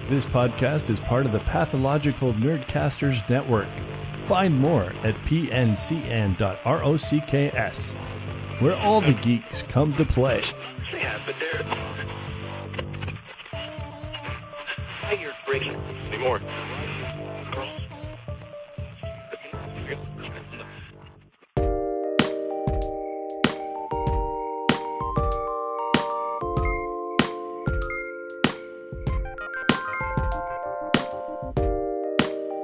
This podcast is part of the Pathological Nerdcasters Network. Find more at pncn.rocks, where all the geeks come to play. Yeah, but they're... You're breaking any more.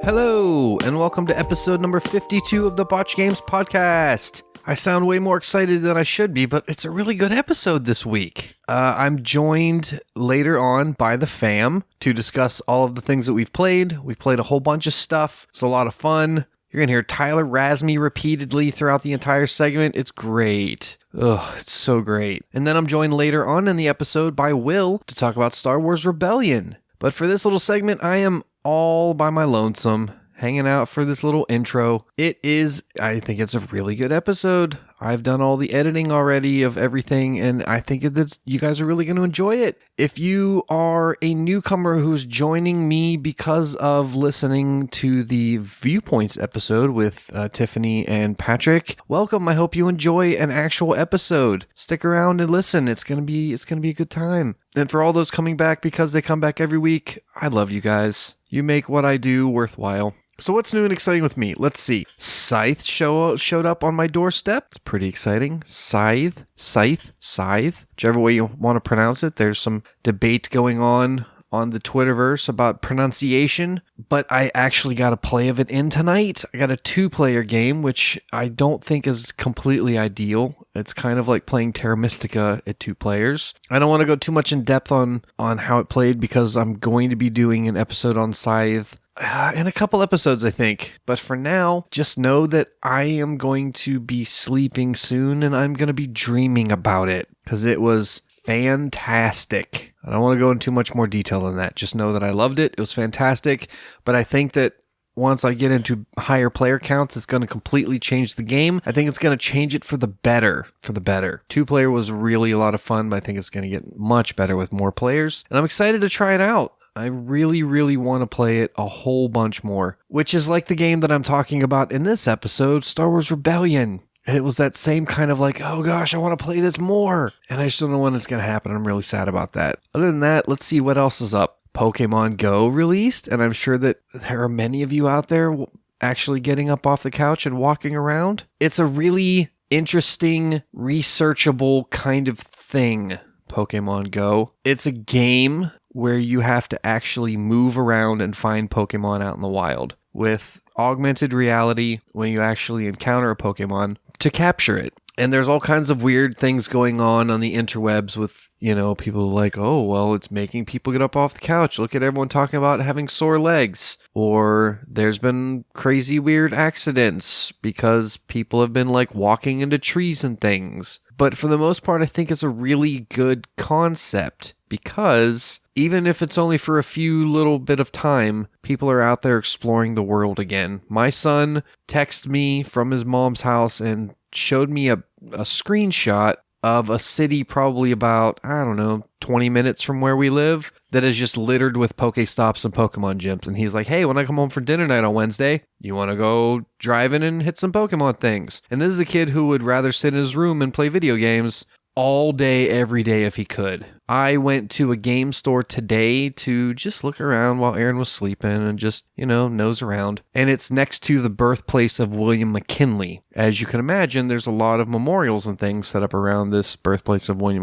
Hello, and welcome to episode number 52 of the Botch Games podcast. I sound way more excited than I should be, but it's a really good episode this week. I'm joined later on by the fam to discuss all of the things that we've played. We played a whole bunch of stuff. It's a lot of fun. You're going to hear Tyler razz me repeatedly throughout the entire segment. It's great. Ugh, it's so great. And then I'm joined later on in the episode by Will to talk about Star Wars Rebellion. But for this little segment, I am all by my lonesome, hanging out for this little intro. I think it's a really good episode. I've done all the editing already of everything, and I think that you guys are really going to enjoy it. If you are a newcomer who's joining me because of listening to the Viewpoints episode with Tiffany and Patrick, welcome. I hope you enjoy an actual episode. Stick around and listen. It's gonna be a good time. And for all those coming back because they come back every week, I love you guys. You make what I do worthwhile. So what's new and exciting with me? Let's see. Scythe showed up on my doorstep. It's pretty exciting. Scythe, whichever way you want to pronounce it. There's some debate going on the Twitterverse about pronunciation, but I actually got a play of it in tonight. I got a 2-player game, which I don't think is completely ideal. It's kind of like playing Terra Mystica at 2 players. I don't want to go too much in depth on how it played because I'm going to be doing an episode on Scythe in a couple episodes, I think. But for now, just know that I am going to be sleeping soon and I'm going to be dreaming about it because it was fantastic. I don't want to go into too much more detail than that. Just know that I loved it. It was fantastic. But I think that once I get into higher player counts, it's going to completely change the game. I think it's going to change it for the better. 2-player was really a lot of fun, but I think it's going to get much better with more players. And I'm excited to try it out. I really, really want to play it a whole bunch more, which is like the game that I'm talking about in this episode, Star Wars Rebellion. It was that same kind of like, oh gosh, I want to play this more. And I just don't know when it's going to happen. I'm really sad about that. Other than that, let's see what else is up. Pokemon Go released, and I'm sure that there are many of you out there actually getting up off the couch and walking around. It's a really interesting, researchable kind of thing, Pokemon Go. It's a game where you have to actually move around and find Pokemon out in the wild with augmented reality when you actually encounter a Pokemon to capture it. And there's all kinds of weird things going on the interwebs with, people like, oh, well, it's making people get up off the couch. Look at everyone talking about having sore legs. Or there's been crazy weird accidents because people have been like walking into trees and things. But for the most part, I think it's a really good concept because even if it's only for a few little bit of time, people are out there exploring the world again. My son texted me from his mom's house and showed me a screenshot of a city probably about, 20 minutes from where we live that is just littered with Pokestops and Pokemon gyms. And he's like, hey, when I come home for dinner night on Wednesday, you want to go driving and hit some Pokemon things? And this is a kid who would rather sit in his room and play video games all day, every day if he could. I went to a game store today to just look around while Aaron was sleeping and just, nose around. And it's next to the birthplace of William McKinley. As you can imagine, there's a lot of memorials and things set up around this birthplace of William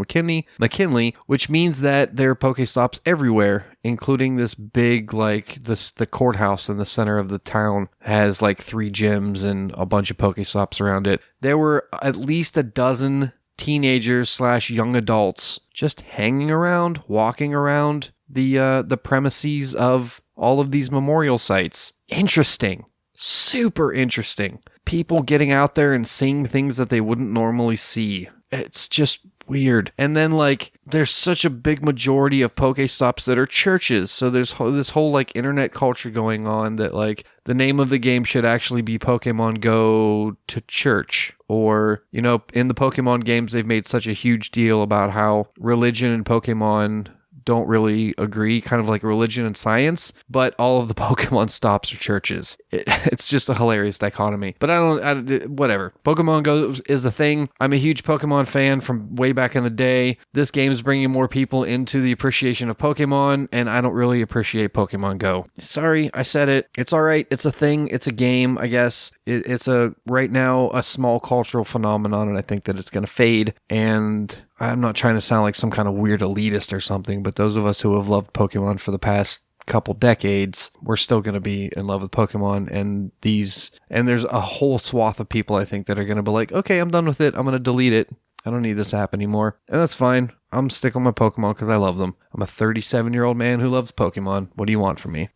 McKinley, which means that there are Pokestops everywhere, including this big, the courthouse in the center of the town has 3 gyms and a bunch of Pokestops around it. There were at least a dozen teenagers / young adults just hanging around, walking around the premises of all of these memorial sites. Interesting. Super interesting. People getting out there and seeing things that they wouldn't normally see. It's just weird. And then there's such a big majority of Pokestops that are churches. So there's this whole internet culture going on that the name of the game should actually be Pokemon Go to Church. Or, in the Pokemon games, they've made such a huge deal about how religion and Pokemon don't really agree, kind of like religion and science, but all of the Pokemon stops are churches. It's just a hilarious dichotomy. But whatever. Pokemon Go is the thing. I'm a huge Pokemon fan from way back in the day. This game is bringing more people into the appreciation of Pokemon, and I don't really appreciate Pokemon Go. Sorry, I said it. It's all right. It's a thing. It's a game, I guess. It's right now a small cultural phenomenon, and I think that it's going to fade. And I'm not trying to sound like some kind of weird elitist or something, but those of us who have loved Pokemon for the past couple decades, we're still going to be in love with Pokemon, and there's a whole swath of people I think that are going to be like, okay, I'm done with it. I'm going to delete it. I don't need this app anymore. And that's fine. I'm sticking with my Pokemon because I love them. I'm a 37-year-old man who loves Pokemon. What do you want from me?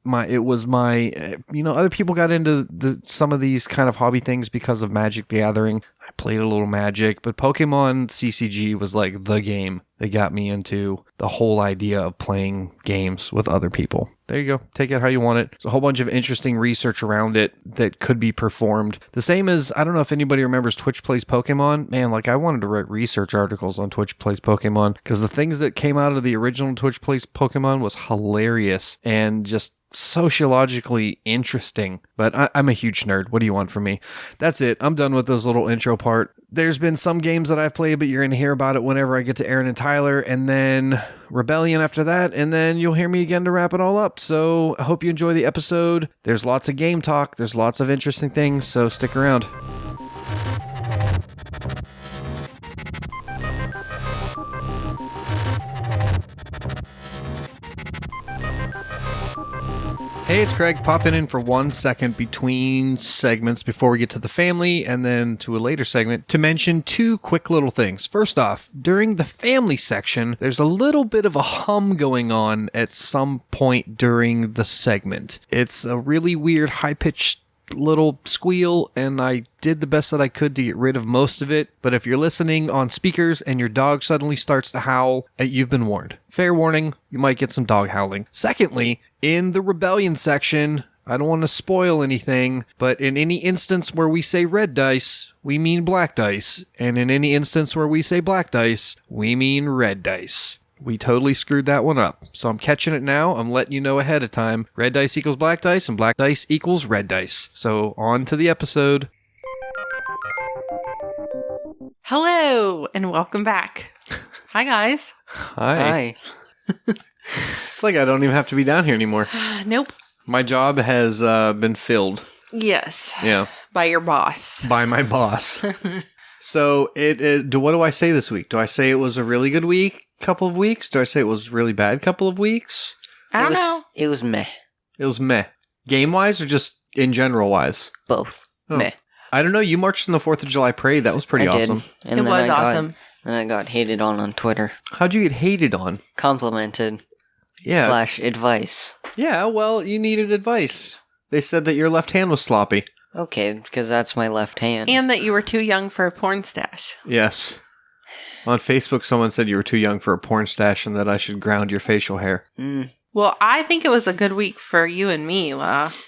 Other people got into some of these kind of hobby things because of Magic the Gathering. I played a little Magic, but Pokemon CCG was like the game that got me into the whole idea of playing games with other people. There you go. Take it how you want it. There's a whole bunch of interesting research around it that could be performed. The same as, I don't know if anybody remembers Twitch Plays Pokemon. Man, like I wanted to write research articles on Twitch Plays Pokemon because the things that came out of the original Twitch Plays Pokemon was hilarious and just sociologically interesting. But I'm a huge nerd. What do you want from me? That's it. I'm done with those little intro part. There's been some games that I've played, but you're going to hear about it whenever I get to Aaron and Tyler, and then Rebellion after that, and then you'll hear me again to wrap it all up. So I hope you enjoy the episode. There's lots of game talk. There's lots of interesting things, so stick around. Hey, it's Craig, popping in for 1 second between segments before we get to the family and then to a later segment to mention two quick little things. First off, during the family section, there's a little bit of a hum going on at some point during the segment. It's a really weird, high-pitched little squeal, and I did the best that I could to get rid of most of it. But if you're listening on speakers and your dog suddenly starts to howl, you've been warned. Fair warning, you might get some dog howling. Secondly, in the Rebellion section, I don't want to spoil anything, but in any instance where we say red dice, we mean black dice. And in any instance where we say black dice, we mean red dice. We totally screwed that one up. So I'm catching it now. I'm letting you know ahead of time. Red dice equals black dice, and black dice equals red dice. So on to the episode. Hello, and welcome back. Hi, guys. Hi. It's like I don't even have to be down here anymore. Nope. My job has been filled. Yes. Yeah. By your boss. By my boss. So what do I say this week? Do I say it was a really good week, couple of weeks? Do I say it was really bad, couple of weeks? I don't know. It was meh. It was meh. Game-wise or just in general-wise? Both. Oh. Meh. I don't know. You marched in the 4th of July parade. That was pretty awesome. And It then was awesome. And I got hated on Twitter. How'd you get hated on? Complimented. Yeah. / advice. Yeah, well, you needed advice. They said that your left hand was sloppy. Okay, because that's my left hand. And that you were too young for a porn stash. Yes. On Facebook, someone said you were too young for a porn stash and that I should ground your facial hair. Well, I think it was a good week for you and me.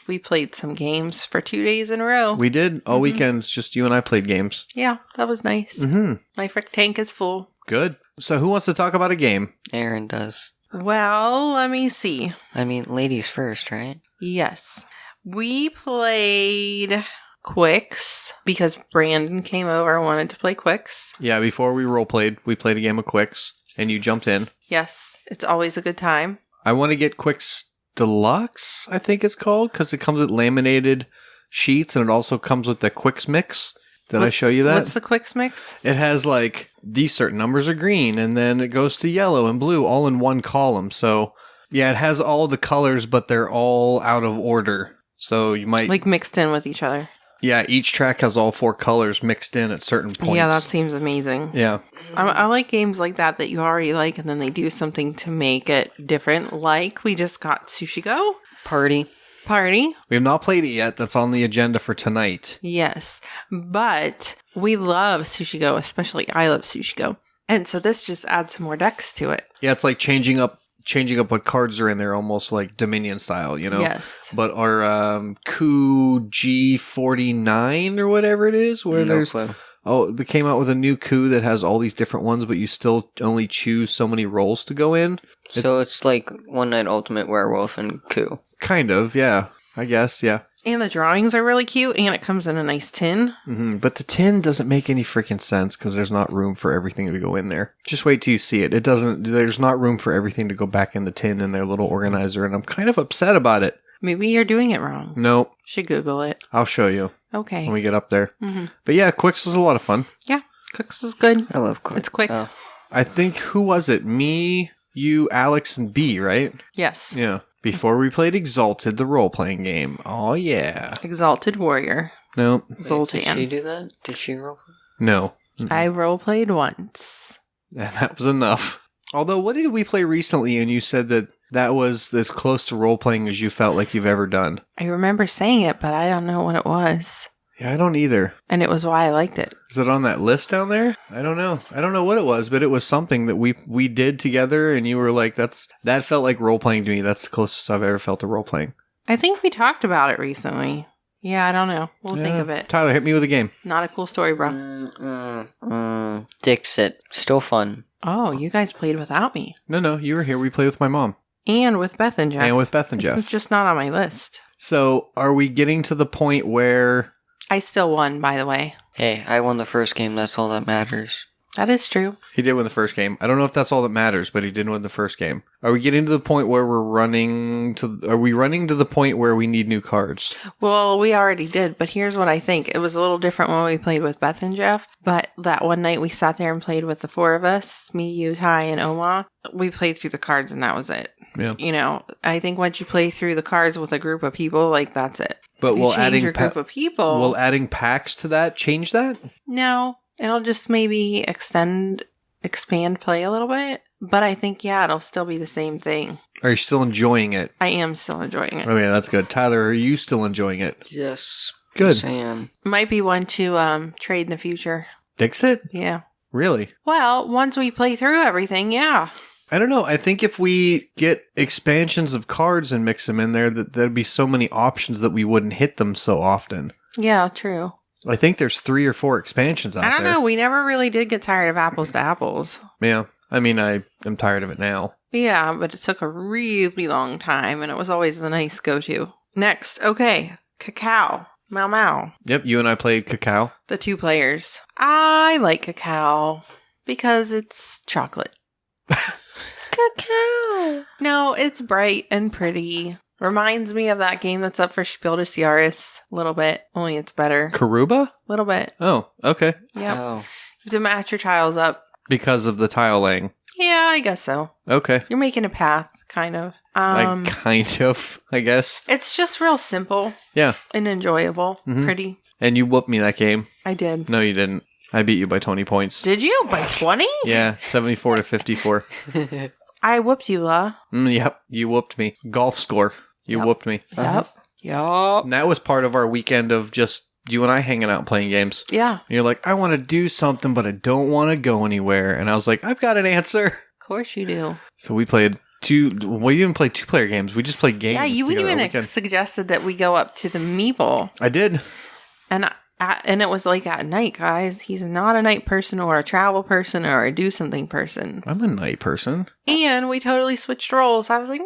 We played some games for 2 days in a row. We did. All weekends, just you and I played games. Yeah, that was nice. Mm-hmm. My frick tank is full. Good. So who wants to talk about a game? Aaron does. Well, let me see. I mean, ladies first, right? Yes. We played Quicks because Brandon came over and wanted to play Quicks. Yeah, before we role-played, we played a game of Quicks, and you jumped in. Yes, it's always a good time. I want to get Quicks Deluxe, I think it's called, because it comes with laminated sheets, and it also comes with the Quicks Mix. Did I show you that? What's the Quicks Mix? It has, like, these certain numbers are green, and then it goes to yellow and blue all in one column. So, yeah, it has all the colors, but they're all out of order. So you might... Like mixed in with each other. Yeah, each track has all 4 colors mixed in at certain points. Yeah, that seems amazing. Yeah. I like games like that you already like, and then they do something to make it different. Like, we just got Sushi Go. Party. We have not played it yet. That's on the agenda for tonight. Yes, but we love Sushi Go, especially I love Sushi Go. And so this just adds some more decks to it. Yeah, it's like changing up what cards are in there, almost like Dominion style, you know? Yes. But our Coup G49 or whatever it is, where No there's clue. Oh, they came out with a new coup that has all these different ones, but you still only choose so many roles to go in. So it's like One Night Ultimate Werewolf and Coup. Kind of, yeah. I guess, yeah. And the drawings are really cute, and it comes in a nice tin. But the tin doesn't make any freaking sense because there's not room for everything to go in there. Just wait till you see it. There's not room for everything to go back in the tin in their little organizer, and I'm kind of upset about it. Maybe you're doing it wrong. Nope. Should Google it. I'll show you Okay. when we get up there. Mm-hmm. But yeah, Quicks was a lot of fun. Yeah, Cooks is good. I love Quick. It's quick. Oh. I think, who was it? Me, you, Alex, and B, right? Yes. Yeah. Before we played Exalted, the role-playing game. Oh, yeah. Exalted Warrior. Nope. Zoltan. Did she do that? Did she roll? No. I roleplayed once. And that was enough. Although, what did we play recently, and you said that was as close to role-playing as you felt like you've ever done? I remember saying it, but I don't know what it was. Yeah, I don't either. And it was why I liked it. Is it on that list down there? I don't know. I don't know what it was, but it was something that we did together, and you were like, that felt like role-playing to me. That's the closest I've ever felt to role-playing. I think we talked about it recently. Yeah, I don't know. We'll think of it. Tyler, hit me with a game. Not a cool story, bro. Dixit. Still fun. Oh, you guys played without me. No, you were here. We played with my mom. And with Beth and Jeff. And with Beth and It's Jeff. just not on my list. So, are we getting to the point where... I still won, by the way. Hey, I won the first game. That's all that matters. That is true. He did win the first game. I don't know if that's all that matters, but he did win the first game. Are we getting to the point where are we running to the point where we need new cards? Well, we already did, but here's what I think. It was a little different when we played with Beth and Jeff, but that one night we sat there and played with the four of us, me, you, Ty, and Oma. We played through the cards and that was it. Yeah. You know, I think once you play through the cards with a group of people, like, that's it. But If you will change adding your group of people, will adding packs to that change that? no, it'll just maybe expand play a little bit. But I think, yeah, it'll still be the same thing. Are you still enjoying it? I am still enjoying it. Oh yeah, that's good. Tyler, are you still enjoying it? Yes. Good. Yes, I am. Might be one to trade in the future. Dixit? Yeah. Really? Well, once we play through everything, yeah. I don't know. I think if we get expansions of cards and mix them in there, that there'd be so many options that we wouldn't hit them so often. Yeah, true. I think there's 3 or 4 expansions out there. I don't know. We never really did get tired of apples to apples. Yeah. I mean, I am tired of it now. Yeah, but it took a really long time, and it was always the nice go-to. Next, okay, Cacao. Mau Mau. Yep, you and I played Cacao. The 2 players. I like Cacao because it's chocolate. Cacao. No, it's bright and pretty. Reminds me of that game that's up for Spiel des Jahres a little bit, only it's better. Karuba? A little bit. Oh, okay. Yep. Oh. You have to match your tiles up. Because of the tile laying. Yeah, I guess so. Okay. You're making a path, kind of. Like, kind of, I guess. It's just real simple Yeah. and enjoyable. Mhm. Pretty. And you whooped me that game. I did. No, you didn't. I beat you by 20 points. Did you? By 20? Yeah, 74 to 54. I whooped you, La. Yep, you whooped me. Golf score. You Yep. whooped me. Yep. Yup. And that was part of our weekend of just you and I hanging out and playing games. Yeah. And you're like, I want to do something, but I don't want to go anywhere. And I was like, I've got an answer. Of course you do. So we played we didn't play 2-player games. We just played games. Yeah, you together all even weekend. suggested that we go up to the Meeple. I did. And it was like at night, guys. He's not a night person or a travel person or a do something person. I'm a night person. And we totally switched roles. I was like,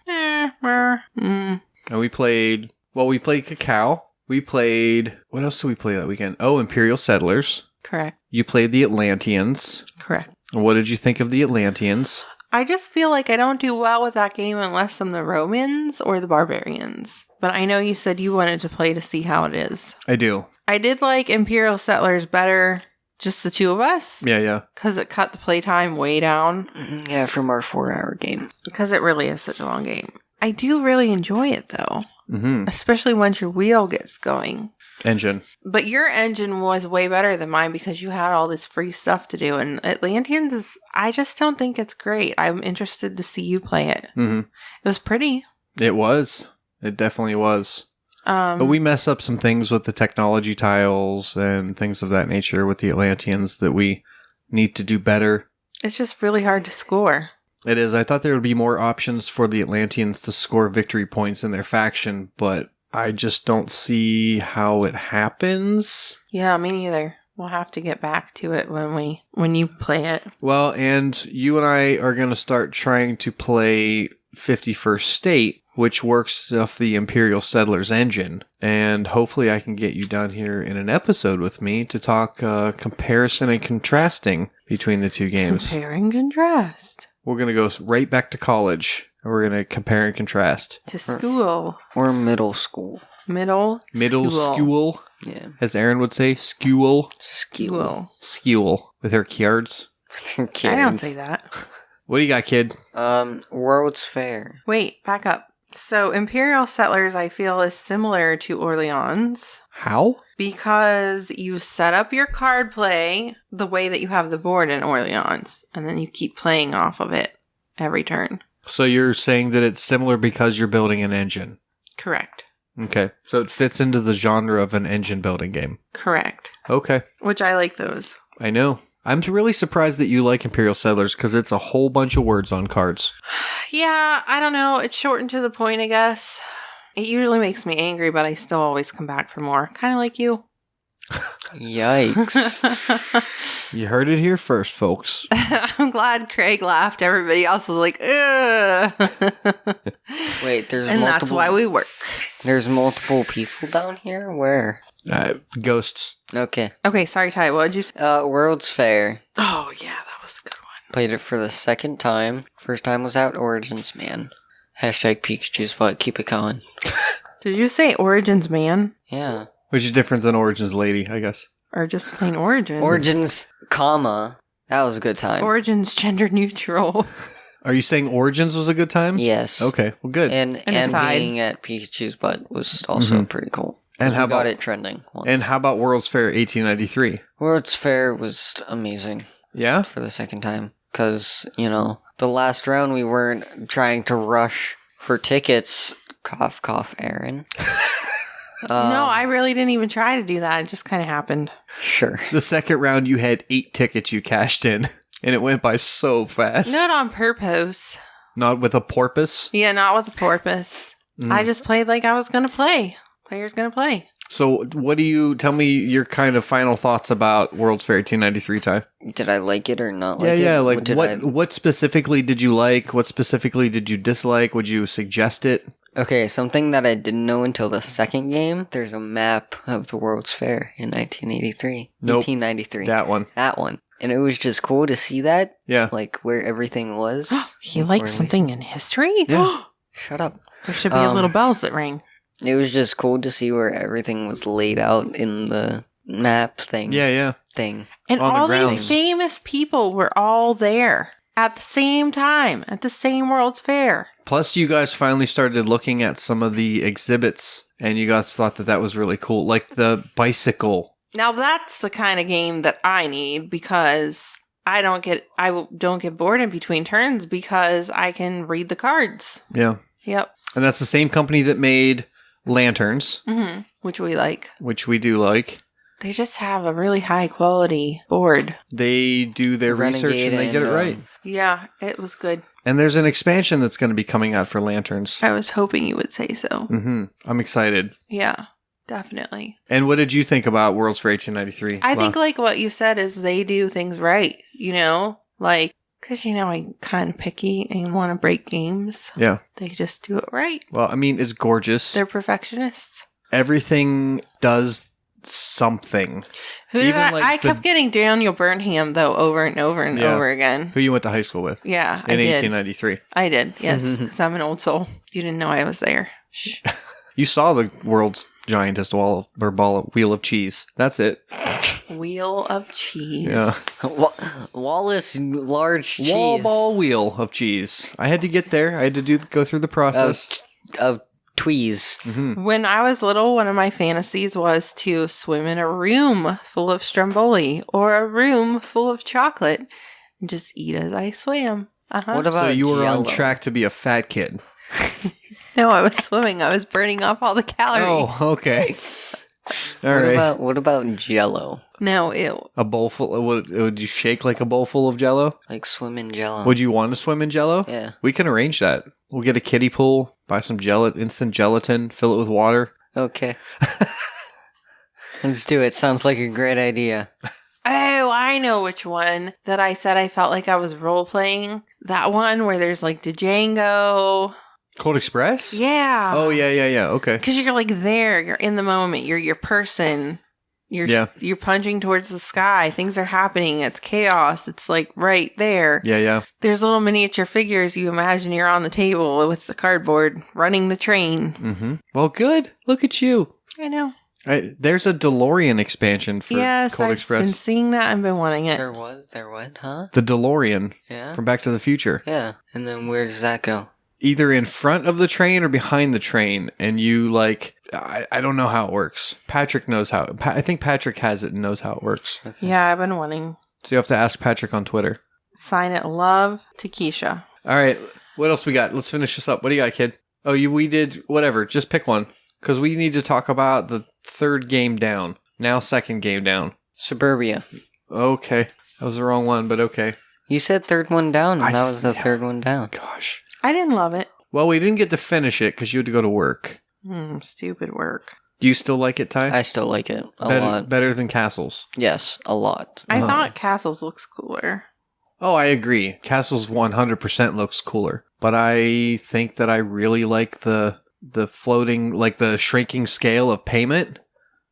And we played Cacao. We played, what else did we play that weekend? Oh, Imperial Settlers. Correct. You played the Atlanteans. Correct. And what did you think of the Atlanteans? I just feel like I don't do well with that game unless I'm the Romans or the Barbarians. But I know you said you wanted to play to see how it is. I do. I did like Imperial Settlers better, just the 2 of us. Yeah. Because it cut the playtime way down. Yeah, from our 4-hour game. Because it really is such a long game. I do really enjoy it, though. Mm-hmm. Especially once your wheel gets going. Engine. But your engine was way better than mine because you had all this free stuff to do. And Atlanteans I just don't think it's great. I'm interested to see you play it. Mm-hmm. It was pretty. It was. It definitely was. But we mess up some things with the technology tiles and things of that nature with the Atlanteans that we need to do better. It's just really hard to score. It is. I thought there would be more options for the Atlanteans to score victory points in their faction, but I just don't see how it happens. Yeah, me neither. We'll have to get back to it when you play it. Well, and you and I are going to start trying to play 51st State, which works off the Imperial Settlers engine. And hopefully I can get you down here in an episode with me to talk comparison and contrasting between the two games. Compare and contrast. We're going to go right back to college, and we're going to compare and contrast. To school. Or middle school. Middle school. Yeah. As Aaron would say, school. School. With her keyards. I don't say that. What do you got, kid? World's Fair. Wait, back up. So Imperial Settlers, I feel, is similar to Orleans. How? Because you set up your card play the way that you have the board in Orleans, and then you keep playing off of it every turn. So you're saying that it's similar because you're building an engine. Correct. Okay. So it fits into the genre of an engine building game. Correct. Okay. Which I like those. I know. I'm really surprised that you like Imperial Settlers because it's a whole bunch of words on cards. Yeah, I don't know. It's short and to the point, I guess. It usually makes me angry, but I still always come back for more. Kind of like you. Yikes. You heard it here first, folks. I'm glad Craig laughed. Everybody else was like, ugh. Wait, there's and multiple... that's why we work. There's multiple people down here? Where? Ghosts. Okay. Okay, sorry, Ty. What did you say? World's Fair. Oh, yeah, that was a good one. Played it for the second time. First time was out Origins, man. Hashtag Pikachu's butt. Keep it going. Did you say Origins, man? Yeah. Which is different than Origins Lady, I guess. Or just plain Origins? Origins, comma. That was a good time. Origins gender neutral. Are you saying Origins was a good time? Yes. Okay, well, good. And aside. being at Pikachu's butt was also pretty cool. And how we got about it trending once. And how about World's Fair 1893? World's Fair was amazing Yeah? for the second time. Because, the last round we weren't trying to rush for tickets. Cough, cough, Aaron. No, I really didn't even try to do that. It just kind of happened. Sure. The second round, you had 8 tickets you cashed in, and it went by so fast. Not on purpose. Not with a porpoise? Yeah, not with a porpoise. I just played like I was going to play. Player's going to play. So, tell me your kind of final thoughts about World's Fair 1893, Ty? Did I like it or not like it? Yeah, like what specifically did you like? What specifically did you dislike? Would you suggest it? Okay, something that I didn't know until the second game, there's a map of the World's Fair in 1983. Nope. 1893. That one. That one. And it was just cool to see that. Yeah. Like, where everything was. You like something in history? Yeah. Shut up. There should be a little bells that ring. It was just cool to see where everything was laid out in the map thing. Yeah. Thing. And On the all grounds. these famous people were all there at the same time, at the same World's Fair. Plus, you guys finally started looking at some of the exhibits, and you guys thought that was really cool. Like the bicycle. Now that's the kind of game that I need because I don't get bored in between turns because I can read the cards. Yeah. Yep. And that's the same company that made Lanterns, Which we like. which we do like. They just have a really high quality board. They do their research Renegade and they get it and, right. Yeah, it was good. And there's an expansion that's going to be coming out for Lanterns. I was hoping you would say so. I'm excited. Yeah, definitely. And what did you think about World's Fair 1893? I think like what you said is they do things right, Like, because, I'm kind of picky and want to break games. Yeah. They just do it right. Well, I mean, it's gorgeous. They're perfectionists. Everything does something. Who did Even, like, I kept getting Daniel Burnham, though, over and over and Yeah. over again. Who you went to high school with. Yeah, In I did. 1893. I did, yes, because I'm an old soul. You didn't know I was there. Shh. You saw the world's giantest wheel of cheese. That's it. Wheel of cheese. Yeah. Wallace large cheese. Wall ball wheel of cheese. I had to get there. I had to go through the process. Of tweeze. When I was little, one of my fantasies was to swim in a room full of stromboli or a room full of chocolate and just eat as I swam. What about So you were on Jell-O? track to be a fat kid. No, I was swimming. I was burning off all the calories. Oh, okay. All right. What about Jell-O? No, ew. A bowl full. Would you shake like a bowl full of Jello? Like swim in Jell-O. Would you want to swim in Jello? Yeah. We can arrange that. We'll get a kiddie pool, buy some instant gelatin, fill it with water. Okay. Let's do it. Sounds like a great idea. Oh, I know which one that I said I felt like I was role playing. That one where there's like Django. Cold Express? Yeah. Oh, yeah. Okay. Because you're like there. You're in the moment. You're your person. You're punching towards the sky. Things are happening. It's chaos. It's like right there. Yeah. There's little miniature figures. You imagine you're on the table with the cardboard running the train. Mm-hmm. Well, good. Look at you. I know. There's a DeLorean expansion for Cold Express. I've been seeing that. I've been wanting it. There what, huh? The DeLorean Yeah. from Back to the Future. Yeah. And then where does that go? Either in front of the train or behind the train, and you like I don't know how it works. Patrick knows how. I think Patrick has it and knows how it works. Okay. Yeah, I've been wanting. So you have to ask Patrick on Twitter. Sign it, love to Keisha. All right, what else we got? Let's finish this up. What do you got, kid? Oh, we did whatever. Just pick one because we need to talk about the third game down. Now second game down. Suburbia. Okay, that was the wrong one, but okay. You said third one down, and that was the third one down. Gosh. I didn't love it. Well, we didn't get to finish it because you had to go to work. Stupid work. Do you still like it, Ty? I still like it a lot. Better than Castles. Yes, a lot. I thought Castles looks cooler. Oh, I agree. Castles 100% looks cooler. But I think that I really like the floating, like the shrinking scale of payment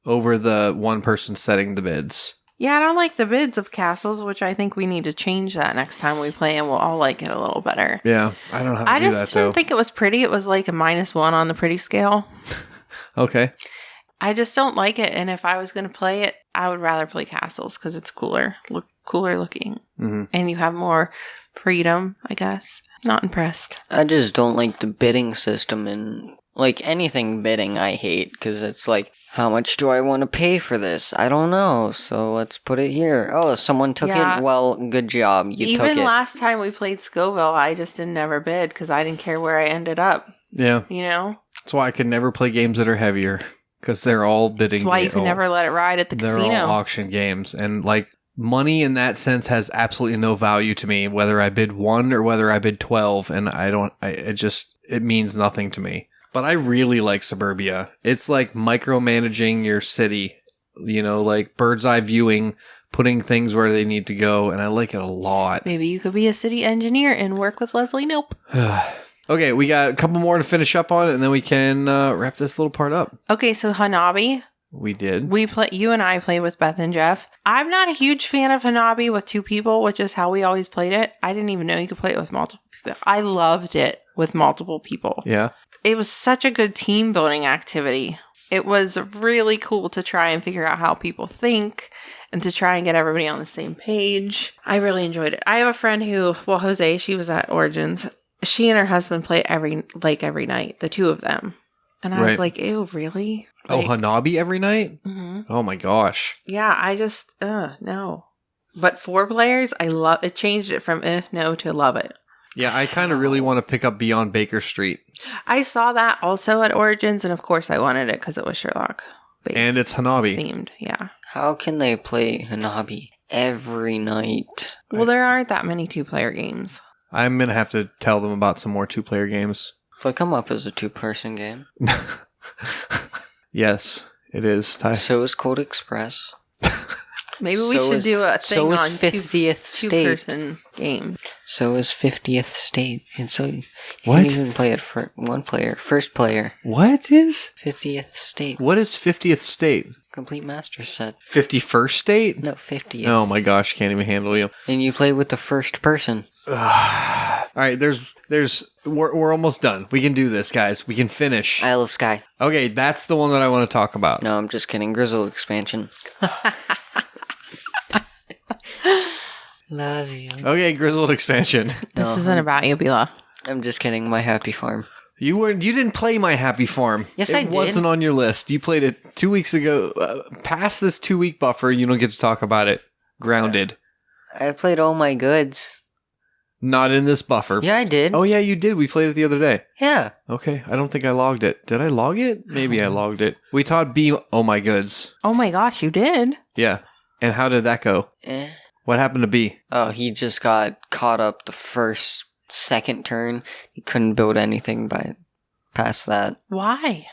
over the one person setting the bids. Yeah, I don't like the bids of Castles, which I think we need to change that next time we play, and we'll all like it a little better. Yeah, I don't know how to do that, though. I just didn't think it was pretty. It was like a -1 on the pretty scale. Okay. I just don't like it, and if I was going to play it, I would rather play Castles because it's cooler looking, and you have more freedom, I guess. Not impressed. I just don't like the bidding system, and like anything bidding I hate because it's like, how much do I want to pay for this? I don't know, so let's put it here. Oh, someone took it? Well, good job, you took it. Even last time we played Scoville, I just didn't never bid because I didn't care where I ended up. Yeah. You know? That's why I can never play games that are heavier because they're all bidding. That's why you can never let it ride at the casino. They're all auction games, and like money in that sense has absolutely no value to me, whether I bid 1 or whether I bid 12, and it means nothing to me. But I really like Suburbia. It's like micromanaging your city, like bird's eye viewing, putting things where they need to go, and I like it a lot. Maybe you could be a city engineer and work with Leslie Nope. Okay, we got a couple more to finish up on, and then we can wrap this little part up. Okay, so Hanabi. We did. You and I played with Beth and Jeff. I'm not a huge fan of Hanabi with 2 people, which is how we always played it. I didn't even know you could play it with multiple people. I loved it with multiple people. Yeah. It was such a good team building activity. It was really cool to try and figure out how people think and to try and get everybody on the same page. I really enjoyed it. I have a friend who, Jose, she was at Origins. She and her husband play every night, the 2 of them. And I was like, ew, really? Like, Hanabi every night? Mm-hmm. Oh my gosh. Yeah, I just, no. But 4 players, it changed it from no to love it. Yeah, I kind of really want to pick up Beyond Baker Street. I saw that also at Origins, and of course I wanted it because it was Sherlock based. And it's Hanabi. Themed, yeah. How can they play Hanabi every night? Well, there aren't that many 2-player games. I'm going to have to tell them about some more 2-player games. So come up as a 2-person game. Yes, it is. Ty. So is Cold Express. Maybe we should do a thing so is on 50th State. 2-person games. So is 50th State. And so you What? can even play it for 1 player. First player. What is? 50th State. What is 50th State? Complete master set. 51st State? No, 50th. Oh my gosh, can't even handle you. And you play with the first person. All right, we're almost done. We can do this, guys. We can finish. Isle of Skye. Okay, that's the one that I want to talk about. No, I'm just kidding. Grizzle expansion. Love you. Okay, Grizzled expansion. This isn't about you, Beulah. I'm just kidding. My happy farm. You didn't play My Happy Farm. Yes, I It did. wasn't on your list. You played it 2 weeks ago. Past this 2-week buffer, you don't get to talk about it. Grounded. I played all my goods. Not in this buffer. Yeah, I did. Oh yeah, you did. We played it the other day. Yeah. Okay, I don't think I logged it. Did I log it? Maybe I logged it. We taught B. Oh my goods. Oh my gosh, you did? Yeah. And how did that go? What happened to B? Oh, he just got caught up the second turn. He couldn't build anything past that. Why?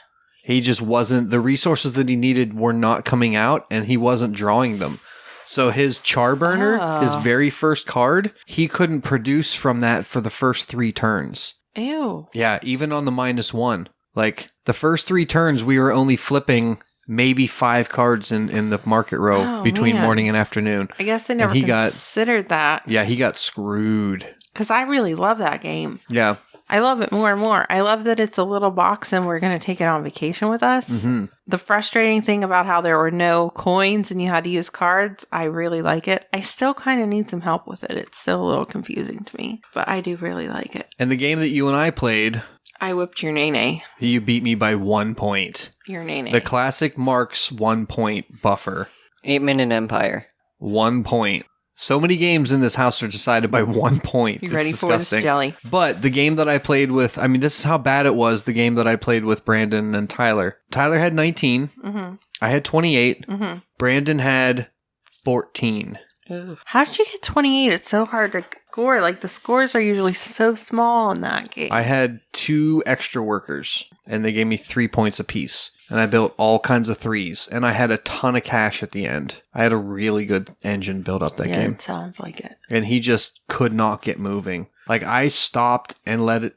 He just wasn't, the resources that he needed were not coming out, and he wasn't drawing them. So his char burner, his very first card, he couldn't produce from that for the first 3 turns. Ew. Yeah, even on the -1. Like, the first 3 turns, we were only flipping maybe 5 cards in the market row between morning and afternoon. I guess I never considered that. Yeah, he got screwed. Because I really love that game. Yeah. I love it more and more. I love that it's a little box and we're going to take it on vacation with us. Mm-hmm. The frustrating thing about how there were no coins and you had to use cards, I really like it. I still kind of need some help with it. It's still a little confusing to me, but I do really like it. And the game that you and I played... I whipped your nene. You beat me by 1 point. Your nene. The classic Mark's 1 point buffer. 8-Minute Empire. 1 point. So many games in this house are decided by 1 point. You ready for this jelly? But the game that I played with, I mean, this is how bad it was, the game that I played with Brandon and Tyler. Tyler had 19. Mm-hmm. I had 28. Mm-hmm. Brandon had 14. Ooh. How did you get 28? It's so hard to score. Like, the scores are usually so small in that game. I had 2 extra workers, and they gave me 3 points apiece. And I built all kinds of 3s, and I had a ton of cash at the end. I had a really good engine build up that game. It sounds like it. And he just could not get moving. Like, I stopped and let it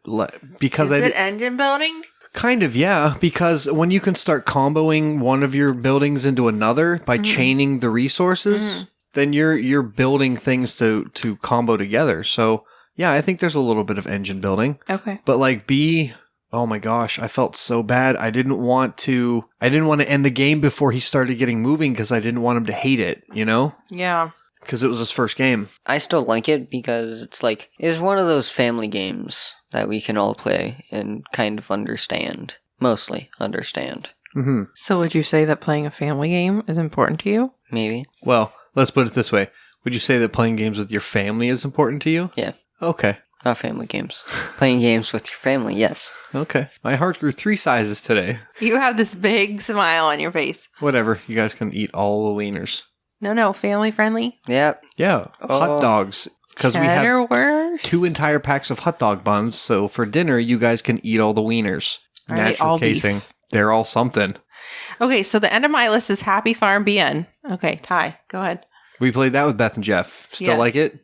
because Is it engine building? Kind of, yeah. Because when you can start comboing one of your buildings into another by chaining the resources, then you're building things to combo together. So yeah, I think there's a little bit of engine building. Okay. But like B. Oh my gosh, I felt so bad. I didn't want to end the game before he started getting moving because I didn't want him to hate it, you know? Yeah. Because it was his first game. I still like it because it's one of those family games that we can all play and kind of understand. Mostly understand. Mm-hmm. So would you say that playing a family game is important to you? Maybe. Well, let's put it this way. Would you say that playing games with your family is important to you? Yeah. Okay. Not family games. Playing games with your family, yes. Okay. My heart grew 3 sizes today. You have this big smile on your face. Whatever. You guys can eat all the wieners. No, family friendly. Yep. Yeah. Hot dogs. Because we have Wurst. 2 entire packs of hot dog buns, so for dinner, you guys can eat all the wieners. Are they Natural all casing. beef? They're all something. Okay, so the end of my list is Happy Farm BN. Okay, Ty, go ahead. We played that with Beth and Jeff. Still Yes. like it?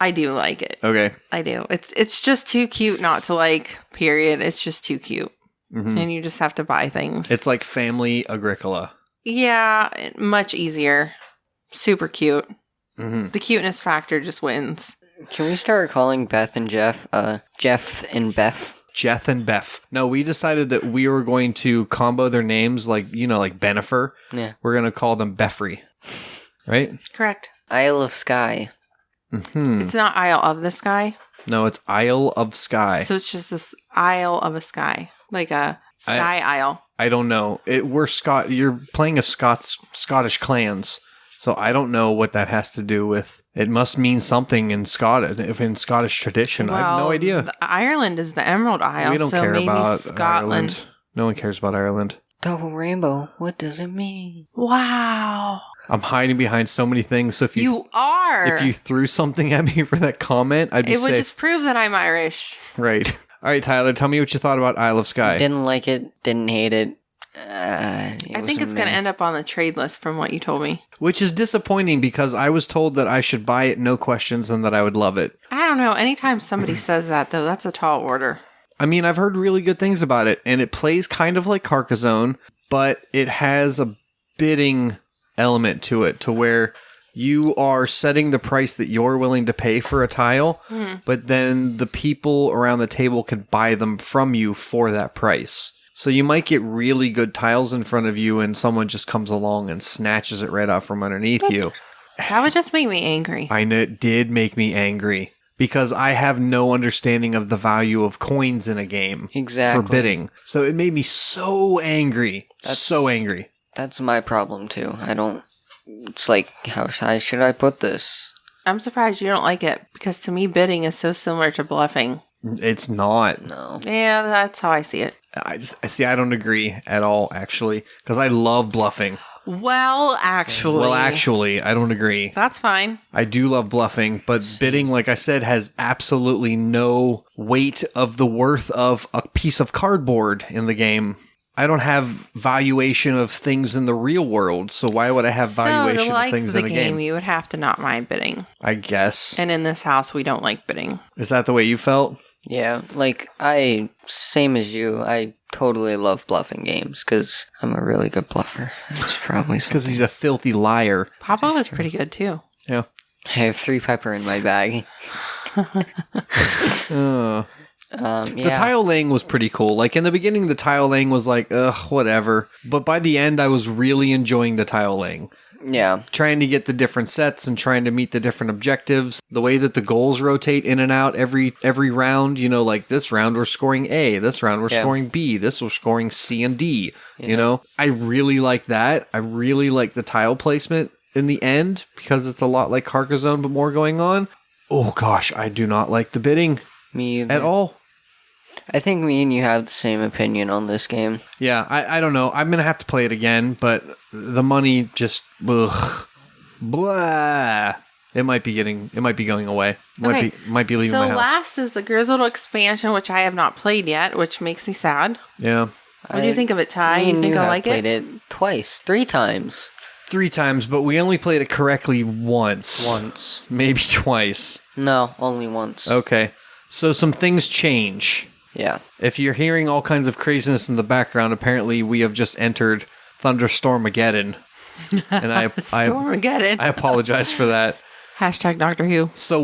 I do like it. Okay. I do. It's just too cute not to like, period. It's just too cute. Mm-hmm. And you just have to buy things. It's like Family Agricola. Yeah, much easier. Super cute. Mm-hmm. The cuteness factor just wins. Can we start calling Beth and Jeff, Jeff and Beth? Jeff and Beth. No, we decided that we were going to combo their names like Benifer. Yeah. We're going to call them Beffrey. Right? Correct. Isle of Skye. Mm-hmm. It's not Isle of the Sky. No, it's Isle of Skye. So it's just this Isle of a Sky. Like a sky isle. I don't know. You're playing a Scottish clans. So I don't know what that has to do with. It must mean something in Scottish. If in Scottish tradition, I have no idea. Ireland is the Emerald Isle. We don't so care maybe about Scotland. Ireland. No one cares about Ireland. Double rainbow. What does it mean? Wow. I'm hiding behind so many things. So if You are. if you threw something at me for that comment, I'd be it would safe. just prove that I'm Irish. Right. All right, Tyler. Tell me what you thought about Isle of Skye. Didn't like it. Didn't hate it. I think it's going to end up on the trade list from what you told me. Which is disappointing because I was told that I should buy it, no questions, and that I would love it. I don't know. Anytime somebody says that, though, that's a tall order. I mean, I've heard really good things about it, and it plays kind of like Carcassonne, but it has a bidding element to it, to where you are setting the price that you're willing to pay for a tile, but then the people around the table can buy them from you for that price. So you might get really good tiles in front of you and someone just comes along and snatches it right off from underneath you. That would just make me angry. I know it did make me angry because I have no understanding of the value of coins in a game. Exactly. For bidding. So it made me so angry. So angry. That's my problem too. It's like, how high should I put this? I'm surprised you don't like it because to me, bidding is so similar to bluffing. It's not. No. Yeah, that's how I see it. I don't agree at all, actually, because I love bluffing. Well, actually, I don't agree. That's fine. I do love bluffing, but bidding, like I said, has absolutely no weight of the worth of a piece of cardboard in the game. I don't have valuation of things in the real world, so why would I have valuation of things in a game? You would have to not mind bidding. I guess. And in this house, we don't like bidding. Is that the way you felt? Yeah, like, same as you, I totally love bluffing games, because I'm a really good bluffer. It's probably because he's a filthy liar. Papa was pretty good, too. Yeah. I have 3 pepper in my bag. The tile laying was pretty cool. Like, in the beginning, the tile laying was like, ugh, whatever. But by the end, I was really enjoying the tile laying. Yeah. Trying to get the different sets and trying to meet the different objectives. The way that the goals rotate in and out every round, you know, like this round we're scoring A, this round we're scoring B, this we're scoring C and D, you know? I really like that. I really like the tile placement in the end because it's a lot like Carcassonne but more going on. Oh gosh, I do not like the bidding. Me either. At all. I think me and you have the same opinion on this game. Yeah, I don't know. I'm going to have to play it again, but the money just, ugh, blah. It might be going away. Might be leaving my house. So last is the Grizzled expansion, which I have not played yet, which makes me sad. Yeah. What do you think of it, Ty? Me You and think you I have like played it? it twice, 3 times. 3 times, but we only played it correctly once. Once. Maybe twice. No, only once. Okay. So some things change. Yeah. If you're hearing all kinds of craziness in the background, apparently we have just entered Thunderstormageddon. And Stormageddon. I apologize for that. Hashtag Doctor Who. So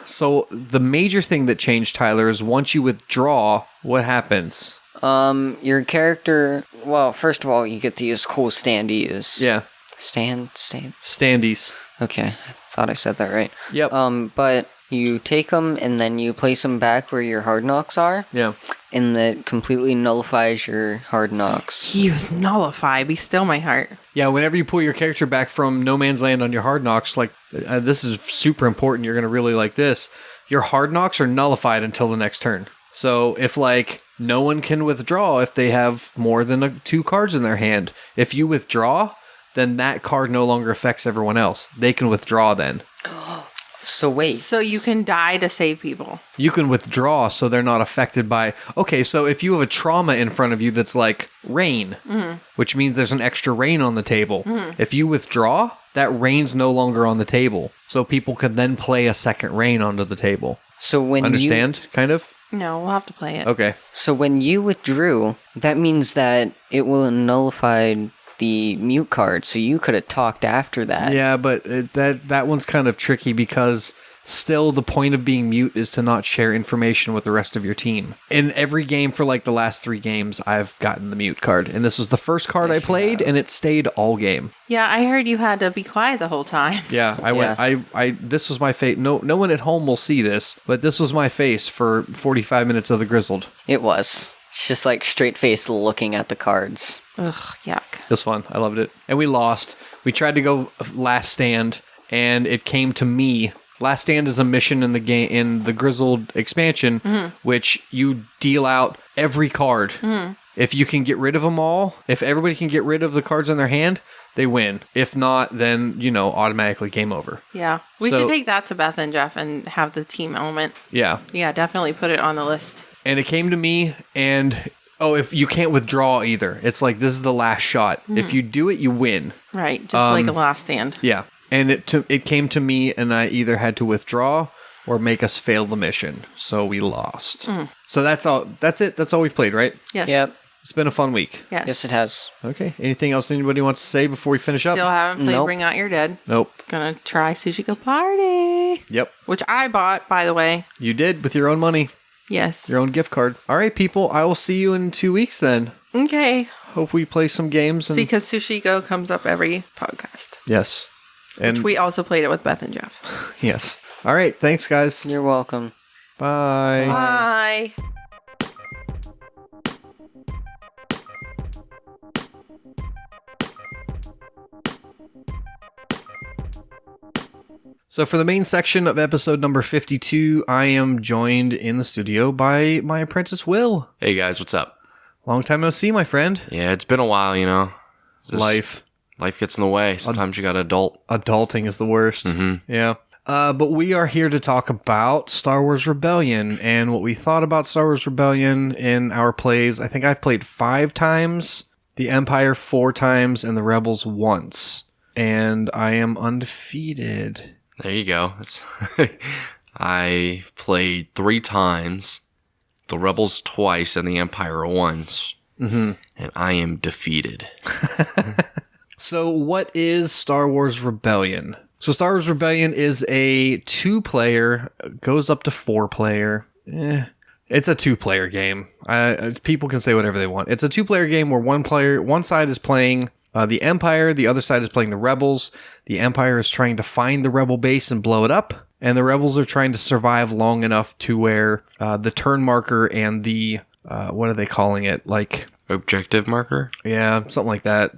so the major thing that changed, Tyler, is once you withdraw, what happens? Your character, well, first of all, you get to use cool standees. Yeah. Standees. Okay, I thought I said that right. Yep. But you take them and then you place them back where your hard knocks are. Yeah. And that completely nullifies your hard knocks. He was nullify. Be still my heart. Yeah, whenever you pull your character back from no man's land on your hard knocks, like, this is super important, you're going to really like this, your hard knocks are nullified until the next turn. So if, like, no one can withdraw if they have more than 2 cards in their hand, if you withdraw, then that card no longer affects everyone else. They can withdraw then. So wait. So you can die to save people. You can withdraw so they're not affected by... Okay, so if you have a trauma in front of you that's like rain, which means there's an extra rain on the table, if you withdraw, that rain's no longer on the table. So people can then play a second rain onto the table. So when Understand, kind of? No, we'll have to play it. Okay. So when you withdrew, that means that it will nullify the mute card, so you could have talked after that. Yeah, but that one's kind of tricky because still the point of being mute is to not share information with the rest of your team. In every game for like the last 3 games, I've gotten the mute card, and this was the first card I played, and it stayed all game. Yeah, I heard you had to be quiet the whole time. Yeah, this was my face. No one at home will see this, but this was my face for 45 minutes of the Grizzled. It was. It's just like straight face looking at the cards. Ugh, yuck. It was fun. I loved it. And we lost. We tried to go last stand, and it came to me. Last stand is a mission in the game, in the Grizzled expansion, which you deal out every card. If you can get rid of them all, if everybody can get rid of the cards in their hand, they win. If not, then, automatically game over. Yeah. We should take that to Beth and Jeff and have the team element. Yeah. Yeah, definitely put it on the list. And it came to me, and... Oh, if you can't withdraw either. It's like, this is the last shot. If you do it, you win. Right, just like a last stand. Yeah. And it came to me, and I either had to withdraw or make us fail the mission. So we lost. So that's all. That's it. That's all we've played, right? Yes. Yep. It's been a fun week. Yes, it has. Okay. Anything else anybody wants to say before we finish up? Still haven't played Nope. Bring Out Your Dead. Nope. Gonna try Sushi Go Party. Yep. Which I bought, by the way. You did with your own money. Yes. Your own gift card. All right, people. I will see you in 2 weeks then. Okay. Hope we play some games. See, because Sushi Go comes up every podcast. Yes. And Which we also played it with Beth and Jeff. yes. All right. Thanks, guys. You're welcome. Bye. Bye. So for the main section of episode number 52, I am joined in the studio by my apprentice, Will. Hey guys, what's up? Long time no see, my friend. Yeah, it's been a while, Just Life gets in the way. Sometimes you gotta adult. Adulting is the worst. Yeah. But we are here to talk about Star Wars Rebellion and what we thought about Star Wars Rebellion in our plays. I think I've played 5 times, the Empire 4 times, and the Rebels once. And I am undefeated. There you go. I played 3 times, the Rebels twice, and the Empire once. Mm-hmm. And I am defeated. So what is Star Wars Rebellion? So Star Wars Rebellion is a 2-player, goes up to 4-player. It's a 2-player game. People can say whatever they want. It's a 2-player game where one side is playing the Empire, the other side is playing the Rebels. The Empire is trying to find the Rebel base and blow it up, and the Rebels are trying to survive long enough to where the turn marker and the, what are they calling it? Like Objective marker? Yeah, something like that.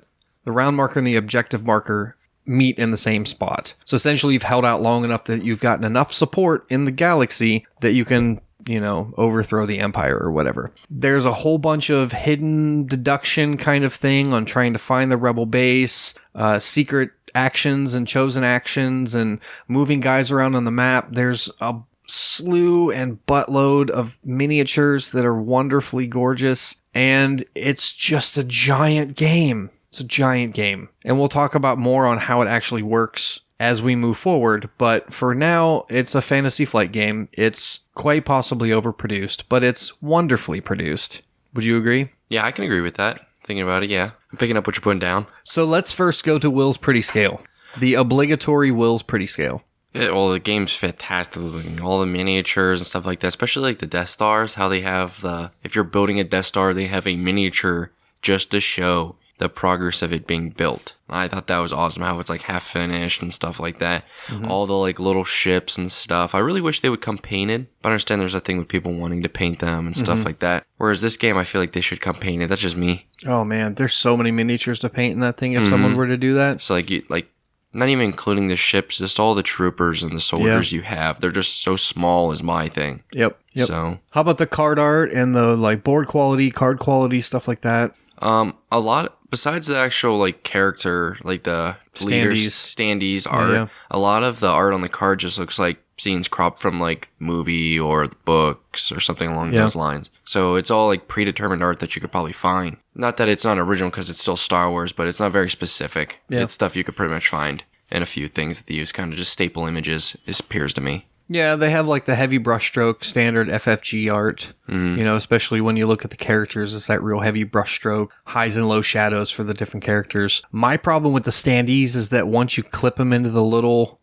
The round marker and the objective marker meet in the same spot. So essentially you've held out long enough that you've gotten enough support in the galaxy that you can, overthrow the Empire or whatever. There's a whole bunch of hidden deduction kind of thing on trying to find the Rebel base, secret actions and chosen actions and moving guys around on the map. There's a slew and buttload of miniatures that are wonderfully gorgeous, and it's just a giant game. It's a giant game. And we'll talk about more on how it actually works as we move forward, but for now, it's a Fantasy Flight game. It's quite possibly overproduced, but it's wonderfully produced. Would you agree? Yeah, I can agree with that. Thinking about it, yeah. I'm picking up what you're putting down. So let's first go to Will's Pretty Scale. The obligatory Will's Pretty Scale. Well, the game's fantastic looking. All the miniatures and stuff like that, especially like the Death Stars, how they have if you're building a Death Star, they have a miniature just to show the progress of it being built. I thought that was awesome, how it's like half finished and stuff like that. Mm-hmm. All the like little ships and stuff. I really wish they would come painted, but I understand there's a thing with people wanting to paint them and stuff like that. Whereas this game, I feel like they should come painted. That's just me. Oh man, there's so many miniatures to paint in that thing if someone were to do that. So like not even including the ships, just all the troopers and the soldiers you have. They're just so small is my thing. Yep. So how about the card art and the like board quality, card quality, stuff like that? A lot besides the actual like character, like the standees art. A lot of the art on the card just looks like scenes cropped from like movie or books or something along those lines. So it's all like predetermined art that you could probably find. Not that it's not original because it's still Star Wars, but it's not very specific. Yeah. It's stuff you could pretty much find, and a few things that they use, kind of just staple images. It appears to me. Yeah, they have like the heavy brushstroke standard FFG art, especially when you look at the characters, it's that real heavy brushstroke, highs and low shadows for the different characters. My problem with the standees is that once you clip them into the little,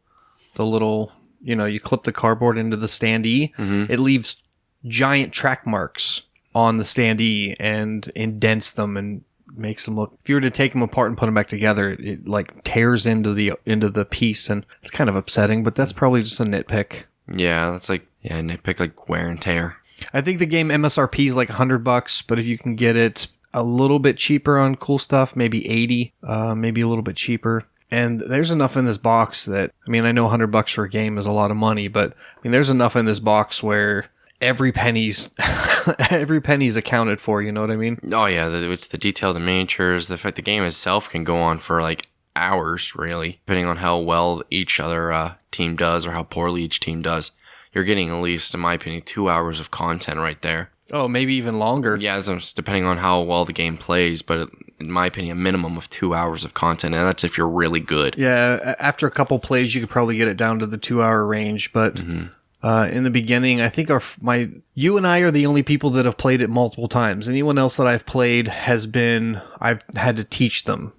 you clip the cardboard into the standee, it leaves giant track marks on the standee and indents them and makes them look, if you were to take them apart and put them back together, it like tears into the piece, and it's kind of upsetting, but that's probably just a nitpick. Yeah, that's like, nitpick like wear and tear. I think the game MSRP is like $100, but if you can get it a little bit cheaper on cool stuff, maybe 80, maybe a little bit cheaper. And there's enough in this box that, I know $100 for a game is a lot of money, but there's enough in this box where every penny's accounted for, you know what I mean? Oh yeah, it's the detail, the miniatures, the fact the game itself can go on for like hours, really, depending on how well each other team does or how poorly each team does. You're getting at least, in my opinion, 2 hours of content right there. Oh, maybe even longer. Yeah, that's depending on how well the game plays, but in my opinion, a minimum of 2 hours of content, and that's if you're really good. Yeah, after a couple plays, you could probably get it down to the 2 hour range, but in the beginning, I think you and I are the only people that have played it multiple times. Anyone else that I've played I've had to teach them.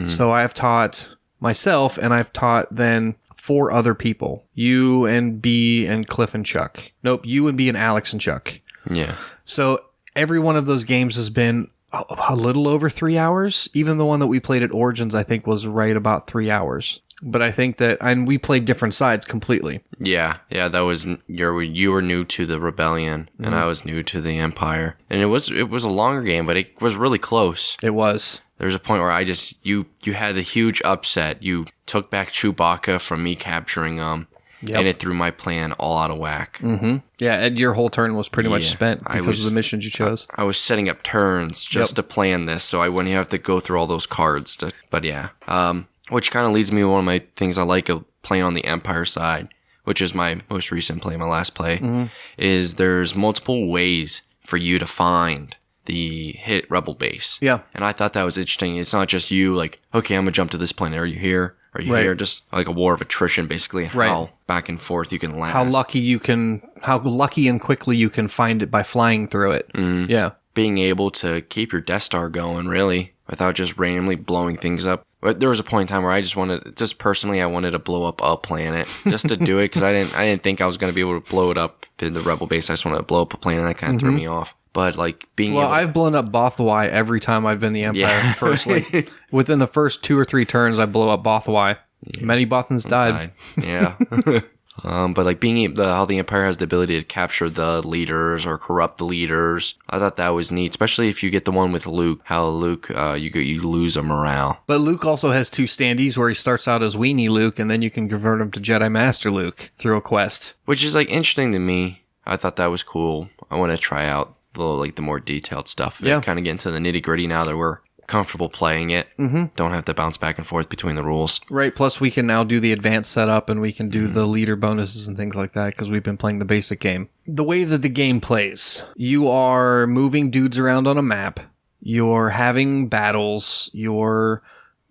So I've taught myself, and I've taught then 4 other people. You and B and Cliff and Chuck. Nope, you and B and Alex and Chuck. Yeah. So every one of those games has been a little over 3 hours. Even the one that we played at Origins, I think, was right about 3 hours. But I think and we played different sides completely. Yeah, that was you were new to the Rebellion, and I was new to the Empire, and it was a longer game, but it was really close. It was. There's a point where you had the huge upset. You took back Chewbacca from me capturing him, and it threw my plan all out of whack. Yeah, and your whole turn was pretty much spent because of the missions you chose. I was setting up turns just to plan this, so I wouldn't have to go through all those cards. But yeah. Which kind of leads me to one of my things I like of playing on the Empire side. which is my most recent play, my last play, is there's multiple ways for you to find the hit rebel base. Yeah. And I thought that was interesting. It's not just you like, okay, I'm going to jump to this planet. Are you here? Are you here? Just like a war of attrition, basically. How back and forth you can land. How lucky and quickly you can find it by flying through it. Yeah. Being able to keep your Death Star going, really, without just randomly blowing things up. But there was a point in time where I I wanted to blow up a planet just to do it, because I didn't think I was going to be able to blow it up in the rebel base. I just wanted to blow up a planet, and that kind of threw me off. But like I've blown up Bothwai every time I've been the Empire. First, like, within the first 2 or 3 turns, I blow up Bothwai. Yeah. Many Bothans died. Yeah. But like how the Empire has the ability to capture the leaders or corrupt the leaders, I thought that was neat. Especially if you get the one with Luke, how Luke you lose a morale. But Luke also has 2 standees where he starts out as Weenie Luke, and then you can convert him to Jedi Master Luke through a quest, which is like interesting to me. I thought that was cool. I want to try out the more detailed stuff. Yeah, kind of get into the nitty gritty now that we're comfortable playing it. Don't have to bounce back and forth between the rules. Right. Plus, we can now do the advanced setup, and we can do the leader bonuses and things like that, because we've been playing the basic game. The way that the game plays, you are moving dudes around on a map. You're having battles. You're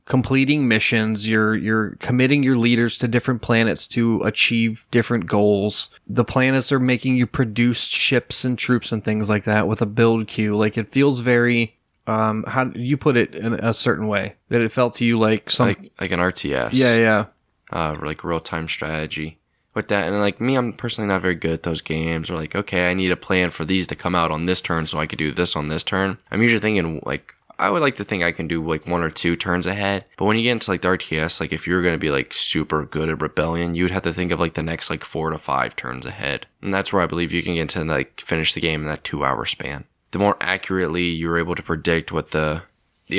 completing missions. You're committing your leaders to different planets to achieve different goals. The planets are making you produce ships and troops and things like that with a build queue. Like, it feels very... how did you put it in a certain way that it felt to you like some like an RTS? Yeah. Like real time strategy with that. And like me, I'm personally not very good at those games. Or like, okay, I need a plan for these to come out on this turn so I could do this on this turn. I'm usually thinking like, I would like to think I can do like 1 or 2 turns ahead. But when you get into like the RTS, like if you're going to be like super good at Rebellion, you'd have to think of like the next like 4 to 5 turns ahead. And that's where I believe you can get to like finish the game in that 2-hour span. The more accurately you're able to predict what the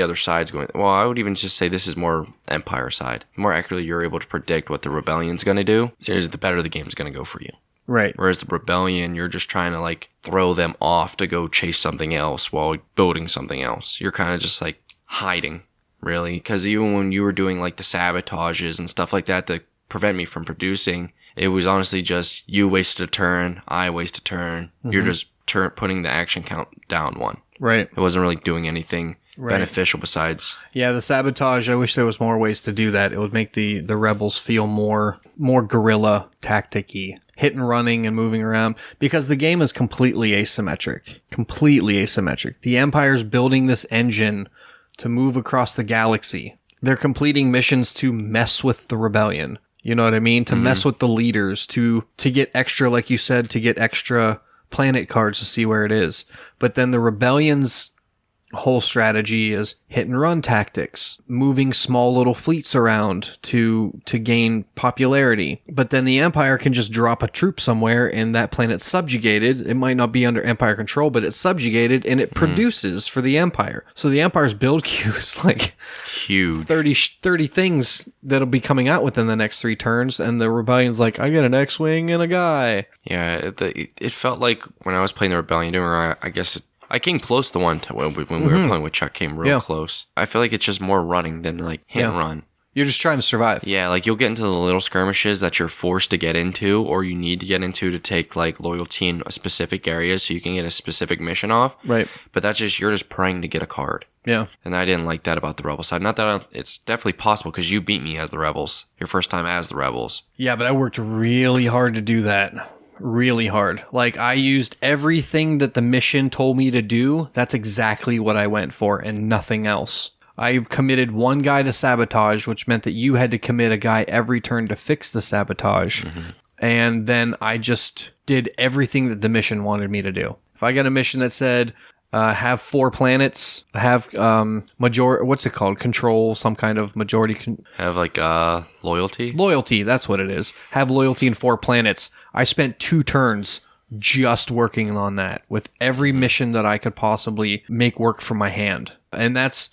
other side's going... Well, I would even just say this is more Empire side. The more accurately you're able to predict what the Rebellion's going to do, the better the game's going to go for you. Right. Whereas the Rebellion, you're just trying to like throw them off to go chase something else while building something else. You're kind of just like hiding, really. Because even when you were doing like the sabotages and stuff like that to prevent me from producing, it was honestly just you wasted a turn, I wasted a turn. You're just putting the action count down 1. Right. It wasn't really doing anything beneficial besides. Yeah, the sabotage, I wish there was more ways to do that. It would make the rebels feel more guerrilla tactic-y. Hit and running and moving around, because the game is completely asymmetric. The Empire's building this engine to move across the galaxy. They're completing missions to mess with the Rebellion. You know what I mean? To mess with the leaders, to get extra, like you said, to get extra planet cards to see where it is. But then the Rebellion's whole strategy is hit and run tactics, moving small little fleets around to gain popularity. But then the Empire can just drop a troop somewhere and that planet's subjugated. It might not be under Empire control, but it's subjugated and it produces for the Empire. So the Empire's build queue is like huge. 30 things that'll be coming out within the next 3 turns, and the Rebellion's like, I got an X-Wing and a guy. Yeah, it felt like when I was playing the Rebellion, I guess I came close to one when we were playing with Chuck, came real close. I feel like it's just more running than like hit and run. You're just trying to survive. Yeah, like you'll get into the little skirmishes that you're forced to get into or you need to get into to take like loyalty in a specific area so you can get a specific mission off. Right. But you're just praying to get a card. Yeah. And I didn't like that about the Rebel side. Not that it's definitely possible because you beat me as the Rebels. Your first time as the Rebels. Yeah, but I worked really hard to do that. Really hard. Like, I used everything that the mission told me to do. That's exactly what I went for and nothing else. I committed 1 guy to sabotage, which meant that you had to commit a guy every turn to fix the sabotage. And then I just did everything that the mission wanted me to do. If I got a mission that said, have 4 planets, have what's it called? Control some kind of majority. Have like loyalty? Loyalty, that's what it is. Have loyalty in 4 planets. I spent 2 turns just working on that with every mission that I could possibly make work for my hand. And that's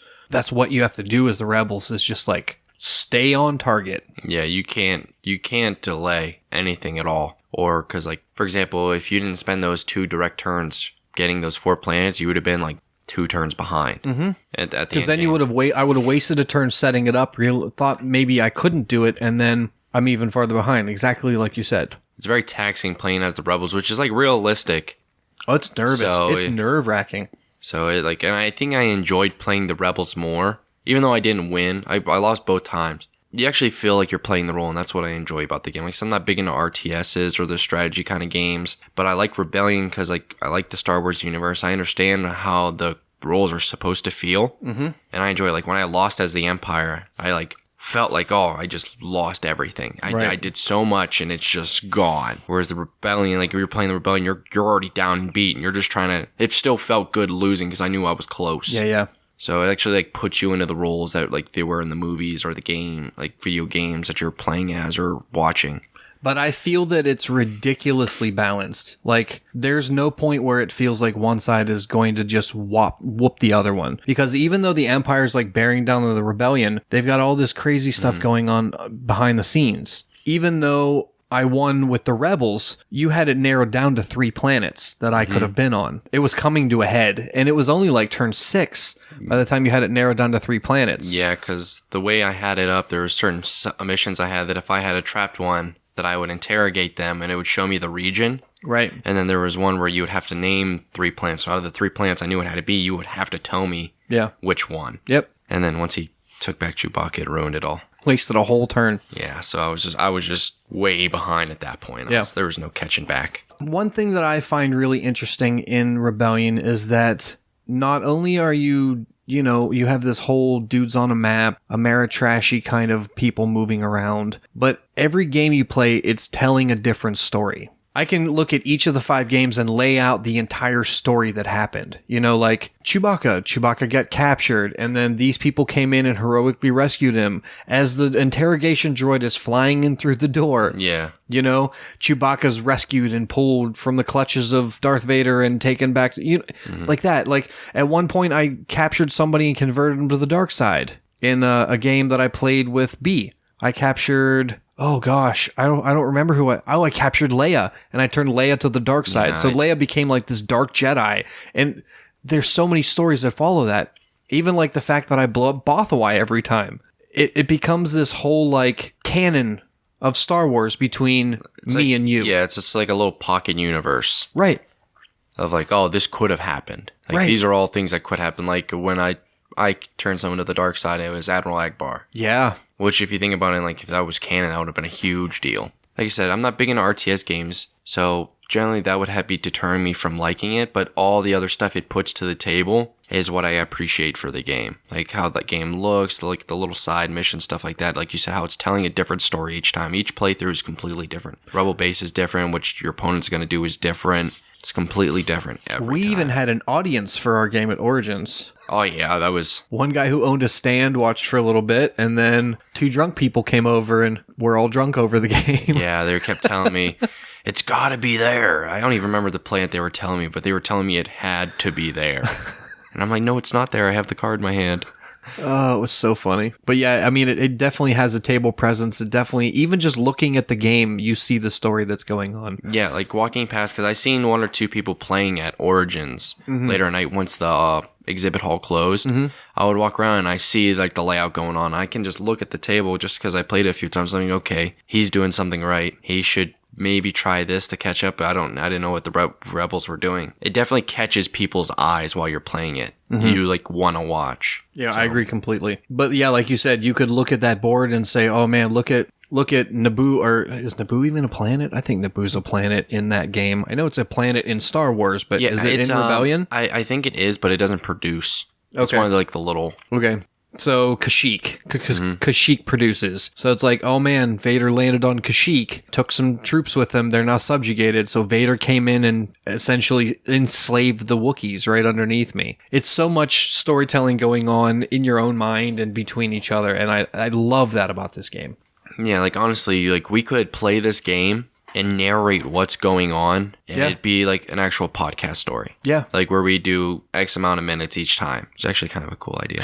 what you have to do as the Rebels, is just like stay on target. Yeah, you can't delay anything at all. Or because, like, for example, if you didn't spend those 2 direct turns getting those 4 planets, you would have been like 2 turns behind. At the because then I would have wasted a turn setting it up. Thought maybe I couldn't do it, and then I'm even farther behind, exactly like you said. It's very taxing playing as the rebels, which is like realistic. Oh, it's nervous. So it's nerve-wracking. So it like, and I think I enjoyed playing the rebels more, even though I didn't win. I lost both times. You actually feel like you're playing the role, and that's what I enjoy about the game. Like, so I'm not big into RTSs or the strategy kind of games, but I like Rebellion because like I like the Star Wars universe. I understand how the roles are supposed to feel, and I enjoy it. Like when I lost as the Empire, I like felt like, oh, I just lost everything. I did so much, and it's just gone. Whereas the Rebellion, like if you're playing the Rebellion, you're already down and beat, and you're just trying to. It still felt good losing because I knew I was close. Yeah. So it actually like puts you into the roles that like they were in the movies or the game, like video games that you're playing as or watching. But I feel that it's ridiculously balanced. Like, there's no point where it feels like one side is going to just whoop the other one. Because even though the Empire's like bearing down on the Rebellion, they've got all this crazy stuff going on behind the scenes. Even though I won with the Rebels, you had it narrowed down to 3 planets that I could have been on. It was coming to a head, and it was only like turn 6 by the time you had it narrowed down to 3 planets. Yeah, because the way I had it up, there were certain missions I had that if I had a trapped one, that I would interrogate them, and it would show me the region. Right. And then there was one where you would have to name 3 planets. So out of the 3 planets I knew it had to be, you would have to tell me which one. Yep. And then once he took back Chewbacca, it ruined it all. Wasted a whole turn. Yeah, so I was just way behind at that point. There was no catching back. One thing that I find really interesting in Rebellion is that not only are you have this whole dudes on a map, Ameritrashy kind of people moving around, but every game you play, it's telling a different story. I can look at each of the 5 games and lay out the entire story that happened. Like Chewbacca got captured, and then these people came in and heroically rescued him as the interrogation droid is flying in through the door. Yeah. Chewbacca's rescued and pulled from the clutches of Darth Vader and taken back to, like that. Like at one point I captured somebody and converted him to the dark side in a game that I played with B. I captured... Oh gosh, I don't remember who I captured Leia, and I turned Leia to the dark side. Yeah, so Leia became like this dark Jedi, and there's so many stories that follow that. Even like the fact that I blow up Bothawai every time. It becomes this whole like canon of Star Wars between me and you. Yeah, it's just like a little pocket universe. Right. Of like, oh, this could have happened. Like Right. these are all things that could happen. Like when I turned someone to the dark side, it was Admiral Akbar. Yeah. Which, if you think about it, like if that was canon, that would have been a huge deal. Like I said, I'm not big into RTS games, so generally that would be deterring me from liking it. But all the other stuff it puts to the table is what I appreciate for the game, like how that game looks, like the little side mission stuff like that. Like you said, how it's telling a different story each time. Each playthrough is completely different. Rebel base is different. What your opponent's going to do is different. It's completely different every We time. even had an audience for our game at Origins. Oh yeah, that was... One guy who owned a stand watched for a little bit, and then 2 drunk people came over, and we're all drunk over the game. Yeah, they kept telling me, it's got to be there. I don't even remember the planet they were telling me, but they were telling me it had to be there. And I'm like, no, it's not there. I have the card in my hand. Oh, it was so funny. But yeah, I mean, it definitely has a table presence. It definitely, even just looking at the game, you see the story that's going on. Yeah, like walking past, because I seen 1 or 2 people playing at Origins later at night once the exhibit hall closed. I would walk around and I see like the layout going on. I can just look at the table just because I played it a few times. I'm like, okay, he's doing something right. He should maybe try this to catch up. I didn't know what the rebels were doing. It definitely catches people's eyes while you're playing it. You like want to watch. Yeah, so. I agree completely. But yeah, like you said, you could look at that board and say, oh man, look at Naboo, or is Naboo even a planet? I think Naboo's a planet in that game. I know it's a planet in Star Wars, but is it in Rebellion? I think it is, but it doesn't produce. It's Okay. one of the, like the little... Okay. So Kashyyyk. Kashyyyk produces. So it's like, oh man, Vader landed on Kashyyyk, took some troops with him. They're now subjugated. So Vader came in and essentially enslaved the Wookiees right underneath me. It's so much storytelling going on in your own mind and between each other. And I love that about this game. Yeah, like honestly, like we could play this game and narrate what's going on, and it'd be like an actual podcast story. Yeah. Like where we do X amount of minutes each time. It's actually kind of a cool idea.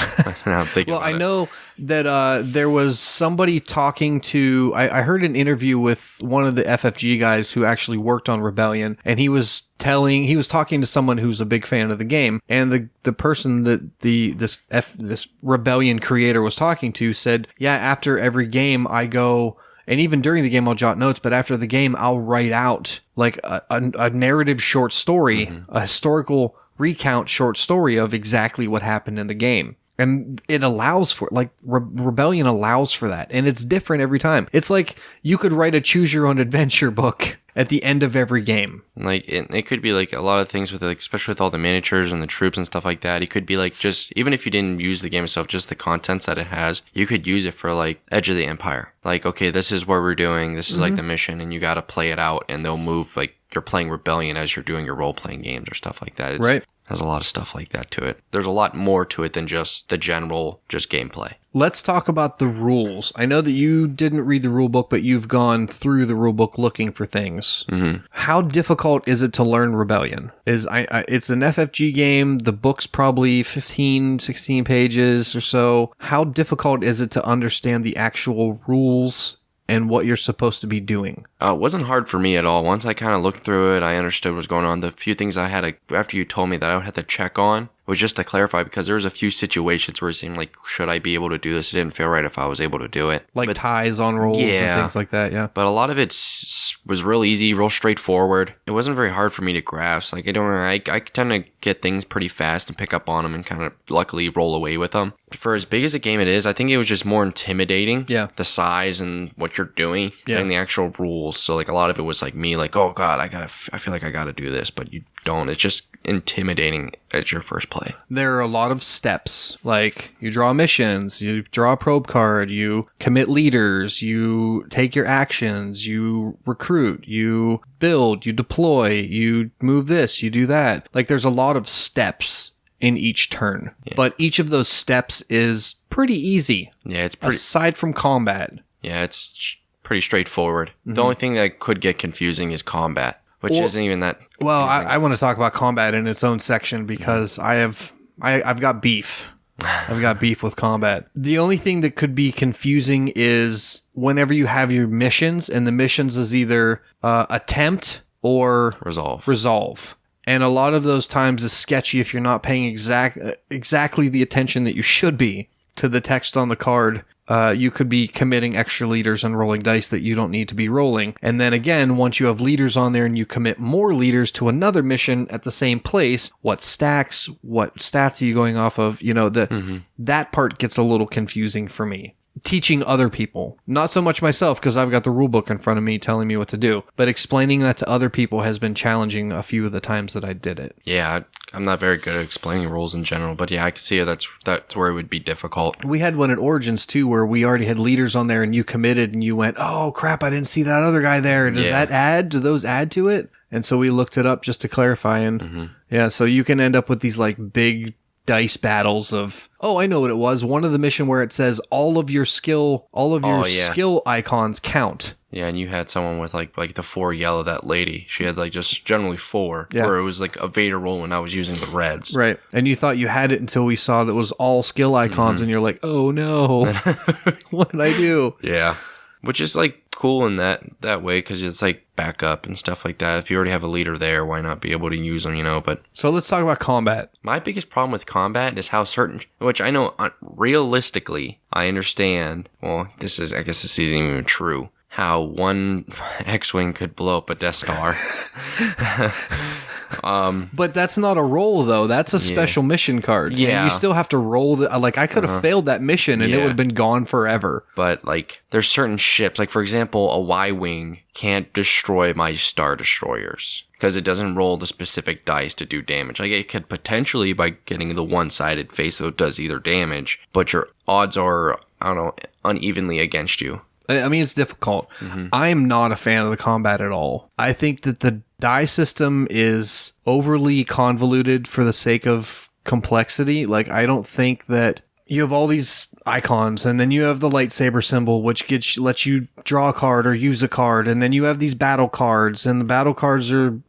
Now I'm thinking Well, about I know that there was somebody talking to... I heard an interview with one of the FFG guys who actually worked on Rebellion, and he was talking to someone who's a big fan of the game, and the person that this Rebellion creator was talking to said, yeah, after every game I go And even during the game, I'll jot notes, but after the game, I'll write out like a narrative short story, a historical recount short story of exactly what happened in the game. And it allows for, like, Rebellion allows for that. And it's different every time. It's like you could write a choose your own adventure book at the end of every game. Like, it could be like a lot of things with, like, especially with all the miniatures and the troops and stuff like that. It could be like just, even if you didn't use the game itself, just the contents that it has, you could use it for like Edge of the Empire. Like, okay, this is what we're doing. This is like the mission, and you got to play it out, and they'll move like you're playing Rebellion as you're doing your role playing games or stuff like that. It's, has a lot of stuff like that to it. There's a lot more to it than just the general just gameplay. Let's talk about the rules. I know that you didn't read the rule book, but you've gone through the rule book looking for things. How difficult is it to learn Rebellion? It's an FFG game. The book's probably 15, 16 pages or so. How difficult is it to understand the actual rules and what you're supposed to be doing? It wasn't hard for me at all. Once I kind of looked through it, I understood what was going on. The few things I had to, after you told me that I would have to check on, was just to clarify, because there was a few situations where it seemed like, should I be able to do this? It didn't feel right if I was able to do it. Like ties on rolls and things like that, yeah. But a lot of it was real easy, real straightforward. It wasn't very hard for me to grasp. Like, I tend to get things pretty fast and pick up on them and kind of luckily roll away with them. For as big as a game it is, I think it was just more intimidating. Yeah. The size and what you're doing than the actual rules. So like a lot of it was like me, like, oh God, I feel like I gotta do this, but you don't. It's just intimidating at your first play. There are a lot of steps. Like, you draw missions, you draw a probe card, you commit leaders, you take your actions, you recruit, you build, you deploy, you move this, you do that. Like, there's a lot of steps in each turn. Yeah. But each of those steps is pretty easy. Yeah, it's pretty... Aside from combat. Yeah, it's pretty straightforward. The only thing that could get confusing is combat, which isn't even that... Well, I want to talk about combat in its own section because I've got beef. I've got beef with combat. The only thing that could be confusing is whenever you have your missions, and the missions is either attempt or resolve. And a lot of those times is sketchy if you're not paying exactly the attention that you should be to the text on the card. You could be committing extra leaders and rolling dice that you don't need to be rolling. And then again, once you have leaders on there and you commit more leaders to another mission at the same place, what stacks, what stats are you going off of? You know, that part gets a little confusing for me. Teaching other people, not so much myself because I've got the rule book in front of me telling me what to do, but explaining that to other people has been challenging a few of the times that I did it. Yeah, I'm not very good at explaining rules in general, but yeah, I can see that's where it would be difficult. We had one at Origins too where we already had leaders on there and you committed and you went, oh crap, I didn't see that other guy there. Does that add? Do those add to it? And so we looked it up just to clarify, and so you can end up with these like big dice battles of, oh, I know what it was. One of the mission where it says all of your skill icons count. Yeah, and you had someone with like the 4 yellow, that lady. She had like just generally 4, where it was like a Vader roll when I was using the reds. Right. And you thought you had it until we saw that it was all skill icons, and you're like, oh no, what did I do? Yeah. Which is like cool in that way, because it's like backup and stuff like that. If you already have a leader there, why not be able to use them, But so let's talk about combat. My biggest problem with combat is how which I know realistically, I understand. Well, I guess this isn't even true. How one X-Wing could blow up a Death Star. But that's not a roll, though. That's a special mission card. Yeah. And you still have to roll. Like, I could have failed that mission, and it would have been gone forever. But, like, there's certain ships. Like, for example, a Y-Wing can't destroy my Star Destroyers, because it doesn't roll the specific dice to do damage. Like, it could potentially, by getting the one-sided face, so it does either damage, but your odds are, I don't know, unevenly against you. I mean, it's difficult. I'm not a fan of the combat at all. I think that the die system is overly convoluted for the sake of complexity. Like, I don't think that you have all these icons, and then you have the lightsaber symbol, which lets you draw a card or use a card, and then you have these battle cards, and the battle cards are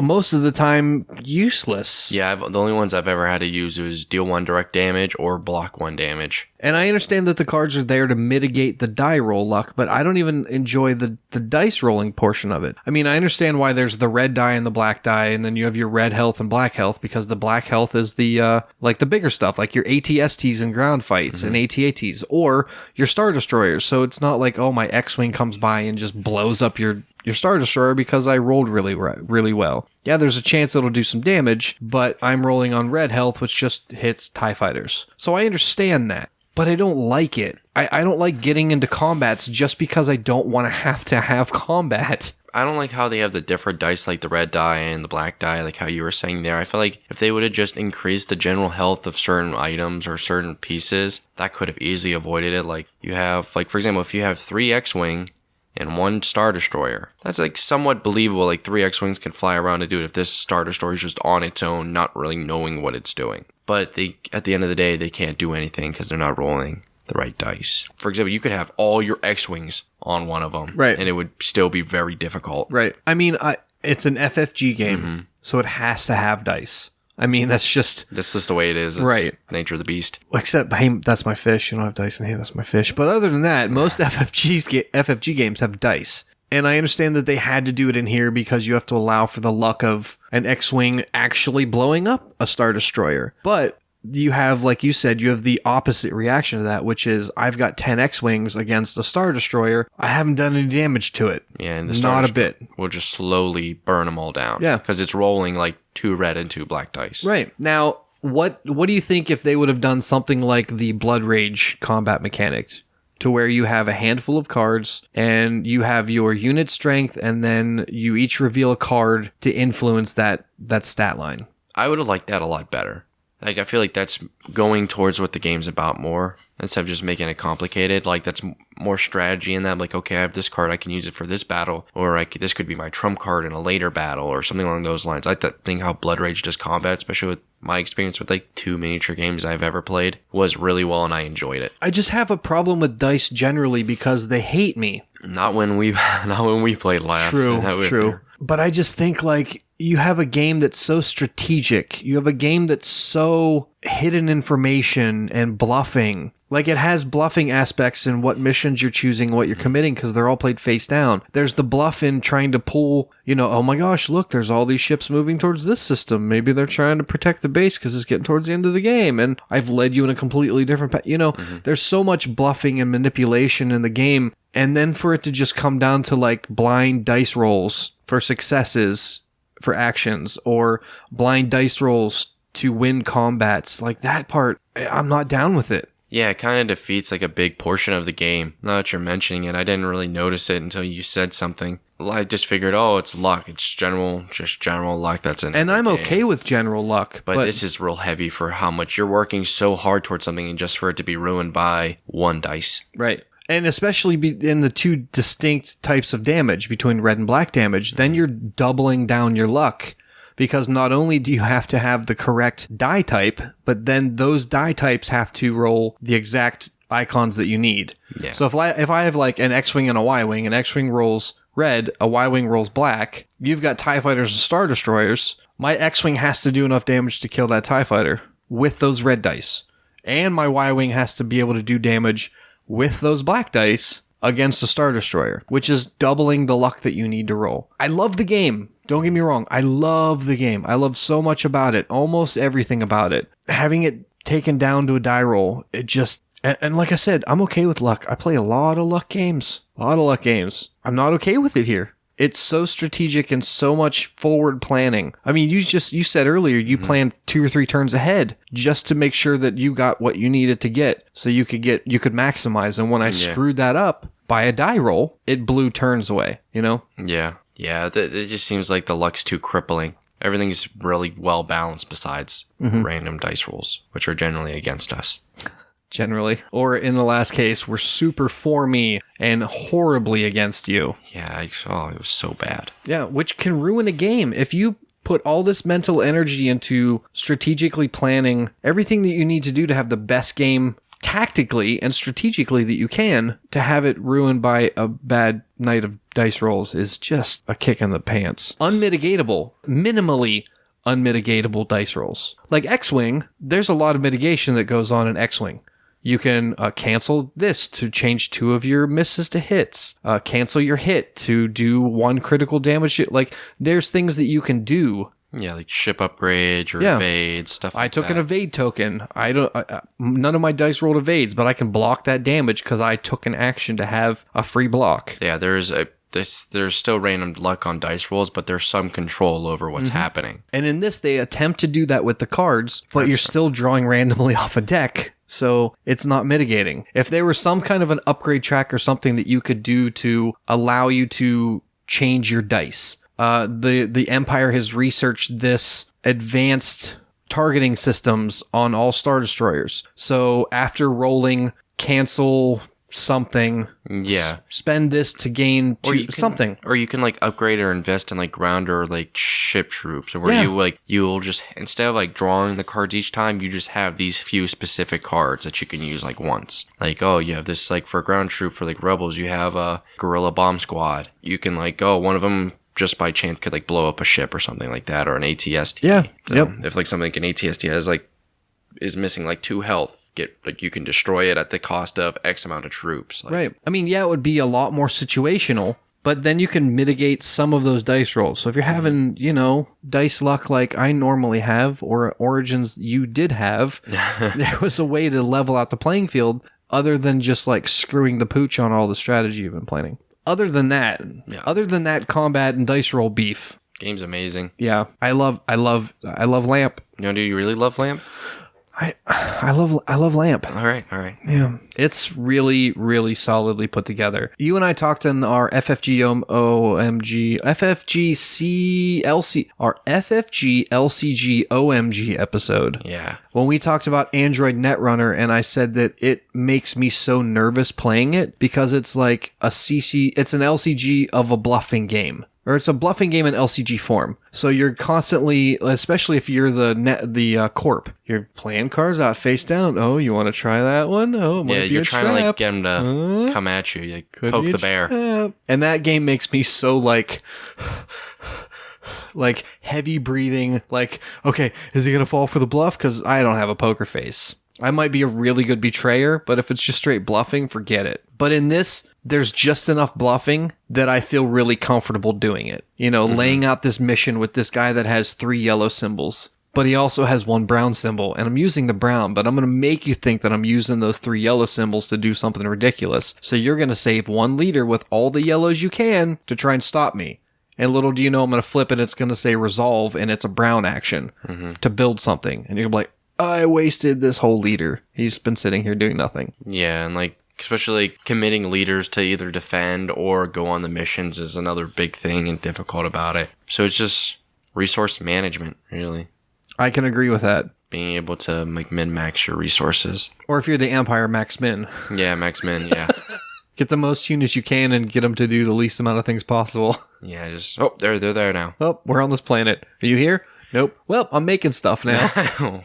most of the time useless. Yeah, the only ones I've ever had to use is deal 1 direct damage or block 1 damage. And I understand that the cards are there to mitigate the die roll luck, but I don't even enjoy the dice rolling portion of it. I mean, I understand why there's the red die and the black die, and then you have your red health and black health, because the black health is the like the bigger stuff, like your ATSTs and ground fights and ATATs, or your Star Destroyers. So it's not like, oh, my X-Wing comes by and just blows up your Star Destroyer because I rolled really well. Yeah, there's a chance it'll do some damage, but I'm rolling on red health, which just hits TIE fighters. So I understand that, but I don't like it. I don't like getting into combats just because I don't want to have combat. I don't like how they have the different dice, like the red die and the black die, like how you were saying there. I feel like if they would have just increased the general health of certain items or certain pieces, that could have easily avoided it. Like you have, like for example, if you have 3 X-Wing and 1 Star Destroyer, that's like somewhat believable. Like 3 X-Wings can fly around and do it if this Star Destroyer is just on its own, not really knowing what it's doing. But at the end of the day, they can't do anything because they're not rolling the right dice. For example, you could have all your X-Wings on one of them, right, and it would still be very difficult. Right. I mean, it's an FFG game, so it has to have dice. I mean, that's just the way it is. It's right. Nature of the beast. Except, hey, that's my fish. You don't have dice in here. That's my fish. But other than that, most FFG games have dice. And I understand that they had to do it in here because you have to allow for the luck of an X-Wing actually blowing up a Star Destroyer. But you have, like you said, you have the opposite reaction to that, which is I've got 10 X-Wings against a Star Destroyer. I haven't done any damage to it. Yeah, and the Star Not a bit. We'll just slowly burn them all down. Yeah. Because it's rolling like 2 red and 2 black dice. Right. Now, what do you think if they would have done something like the Blood Rage combat mechanics, to where you have a handful of cards and you have your unit strength and then you each reveal a card to influence that stat line? I would have liked that a lot better. Like, I feel like that's going towards what the game's about more, instead of just making it complicated. Like, that's more strategy in that. Like, okay, I have this card, I can use it for this battle, or this could be my trump card in a later battle, or something along those lines. I think how Blood Rage does combat, especially with my experience with like 2 miniature games I've ever played, was really well, and I enjoyed it. I just have a problem with dice generally because they hate me. Not when we played last. True. But I just think, like, you have a game that's so strategic. You have a game that's so hidden information and bluffing. Like, it has bluffing aspects in what missions you're choosing, what you're committing, because they're all played face down. There's the bluff in trying to pull, oh my gosh, look, there's all these ships moving towards this system. Maybe they're trying to protect the base because it's getting towards the end of the game, and I've led you in a completely different path. There's so much bluffing and manipulation in the game, and then for it to just come down to, like, blind dice rolls for successes for actions, or blind dice rolls to win combats, like, that part, I'm not down with it. Yeah, it kind of defeats like a big portion of the game. Now that you're mentioning it, I didn't really notice it until you said something. I just figured, it's luck. It's just general luck that's in it. And I'm okay with general luck. But this is real heavy for how much you're working so hard towards something, and just for it to be ruined by 1 dice. Right. And especially in the 2 distinct types of damage between red and black damage, then you're doubling down your luck. Because not only do you have to have the correct die type, but then those die types have to roll the exact icons that you need. Yeah. So if I have like an X-Wing and a Y-Wing, an X-Wing rolls red, a Y-Wing rolls black, you've got TIE Fighters and Star Destroyers, my X-Wing has to do enough damage to kill that TIE Fighter with those red dice. And my Y-Wing has to be able to do damage with those black dice against a Star Destroyer, which is doubling the luck that you need to roll. I love the game. Don't get me wrong. I love the game. I love so much about it. Almost everything about it. Having it taken down to a die roll, it just... And like I said, I'm okay with luck. I play a lot of luck games. I'm not okay with it here. It's so strategic and so much forward planning. I mean, you said earlier you planned 2 or 3 turns ahead just to make sure that you got what you needed to get, so you could maximize. And when I screwed that up by a die roll, it blew turns away, Yeah. Yeah, it just seems like the luck's too crippling. Everything's really well balanced besides random dice rolls, which are generally against us. Generally. Or in the last case, we're super for me and horribly against you. Yeah, it was so bad. Yeah, which can ruin a game. If you put all this mental energy into strategically planning everything that you need to do to have the best game tactically and strategically that you can, to have it ruined by a bad night of dice rolls is just a kick in the pants. Unmitigatable, minimally unmitigatable dice rolls. Like X-Wing, there's a lot of mitigation that goes on in X-Wing. You can cancel this to change 2 of your misses to hits. Cancel your hit to do 1 critical damage. Like, there's things that you can do. Yeah, like ship upgrades or evades, stuff like that. I took an evade token. None of my dice rolled evades, but I can block that damage because I took an action to have a free block. Yeah, there's still random luck on dice rolls, but there's some control over what's happening. And in this, they attempt to do that with the cards, but you're still drawing randomly off a deck, so it's not mitigating. If there was some kind of an upgrade track or something that you could do to allow you to change your dice, the Empire has researched this advanced targeting systems on all Star Destroyers. So after rolling, cancel something, spend this to gain something, or you can like upgrade or invest in like ground or like ship troops, where you'll just, instead of like drawing the cards each time, you just have these few specific cards that you can use like once. Like, oh, you have this like for ground troop for like rebels, you have a guerrilla bomb squad. You can like, oh, one of them just by chance could like blow up a ship or something like that, or an ATST. Yeah. So if like something like an ATST has like is missing like 2 health, you can destroy it at the cost of X amount of troops. Right. I mean, it would be a lot more situational, but then you can mitigate some of those dice rolls. So if you're having, dice luck like I normally have, or Origins you did have, there was a way to level out the playing field other than just like screwing the pooch on all the strategy you've been planning. Other than that combat and dice roll beef. Game's amazing. Yeah. I love Lamp. Do you really love Lamp? I love Lamp. All right. Yeah. It's really, really solidly put together. You and I talked in our FFG LCG OMG episode. Yeah. When we talked about Android Netrunner, and I said that it makes me so nervous playing it because it's like it's an LCG of a bluffing game. Or it's a bluffing game in LCG form. So you're constantly, especially if you're the corp, you're playing cards out face down. Oh, you want to try that one? Oh, it might be you're a trying trap. to like get him to come at you, like poke the bear. Trap. And that game makes me so like heavy breathing. Like, okay, is he gonna fall for the bluff? Because I don't have a poker face. I might be a really good betrayer, but if it's just straight bluffing, forget it. But in this, there's just enough bluffing that I feel really comfortable doing it. Laying out this mission with this guy that has 3 yellow symbols, but he also has 1 brown symbol, and I'm using the brown, but I'm going to make you think that I'm using those 3 yellow symbols to do something ridiculous. So you're going to save 1 leader with all the yellows you can to try and stop me. And little do you know, I'm going to flip it, it's going to say resolve, and it's a brown action to build something. And you're going to be like, I wasted this whole leader. He's been sitting here doing nothing. Yeah, and like, especially committing leaders to either defend or go on the missions is another big thing and difficult about it. So it's just resource management, really. I can agree with that. Being able to like min-max your resources. Or if you're the Empire, max min. Yeah, max min, yeah. Get the most units you can and get them to do the least amount of things possible. Yeah, they're there now. Oh, we're on this planet. Are you here? Nope. Well, I'm making stuff now.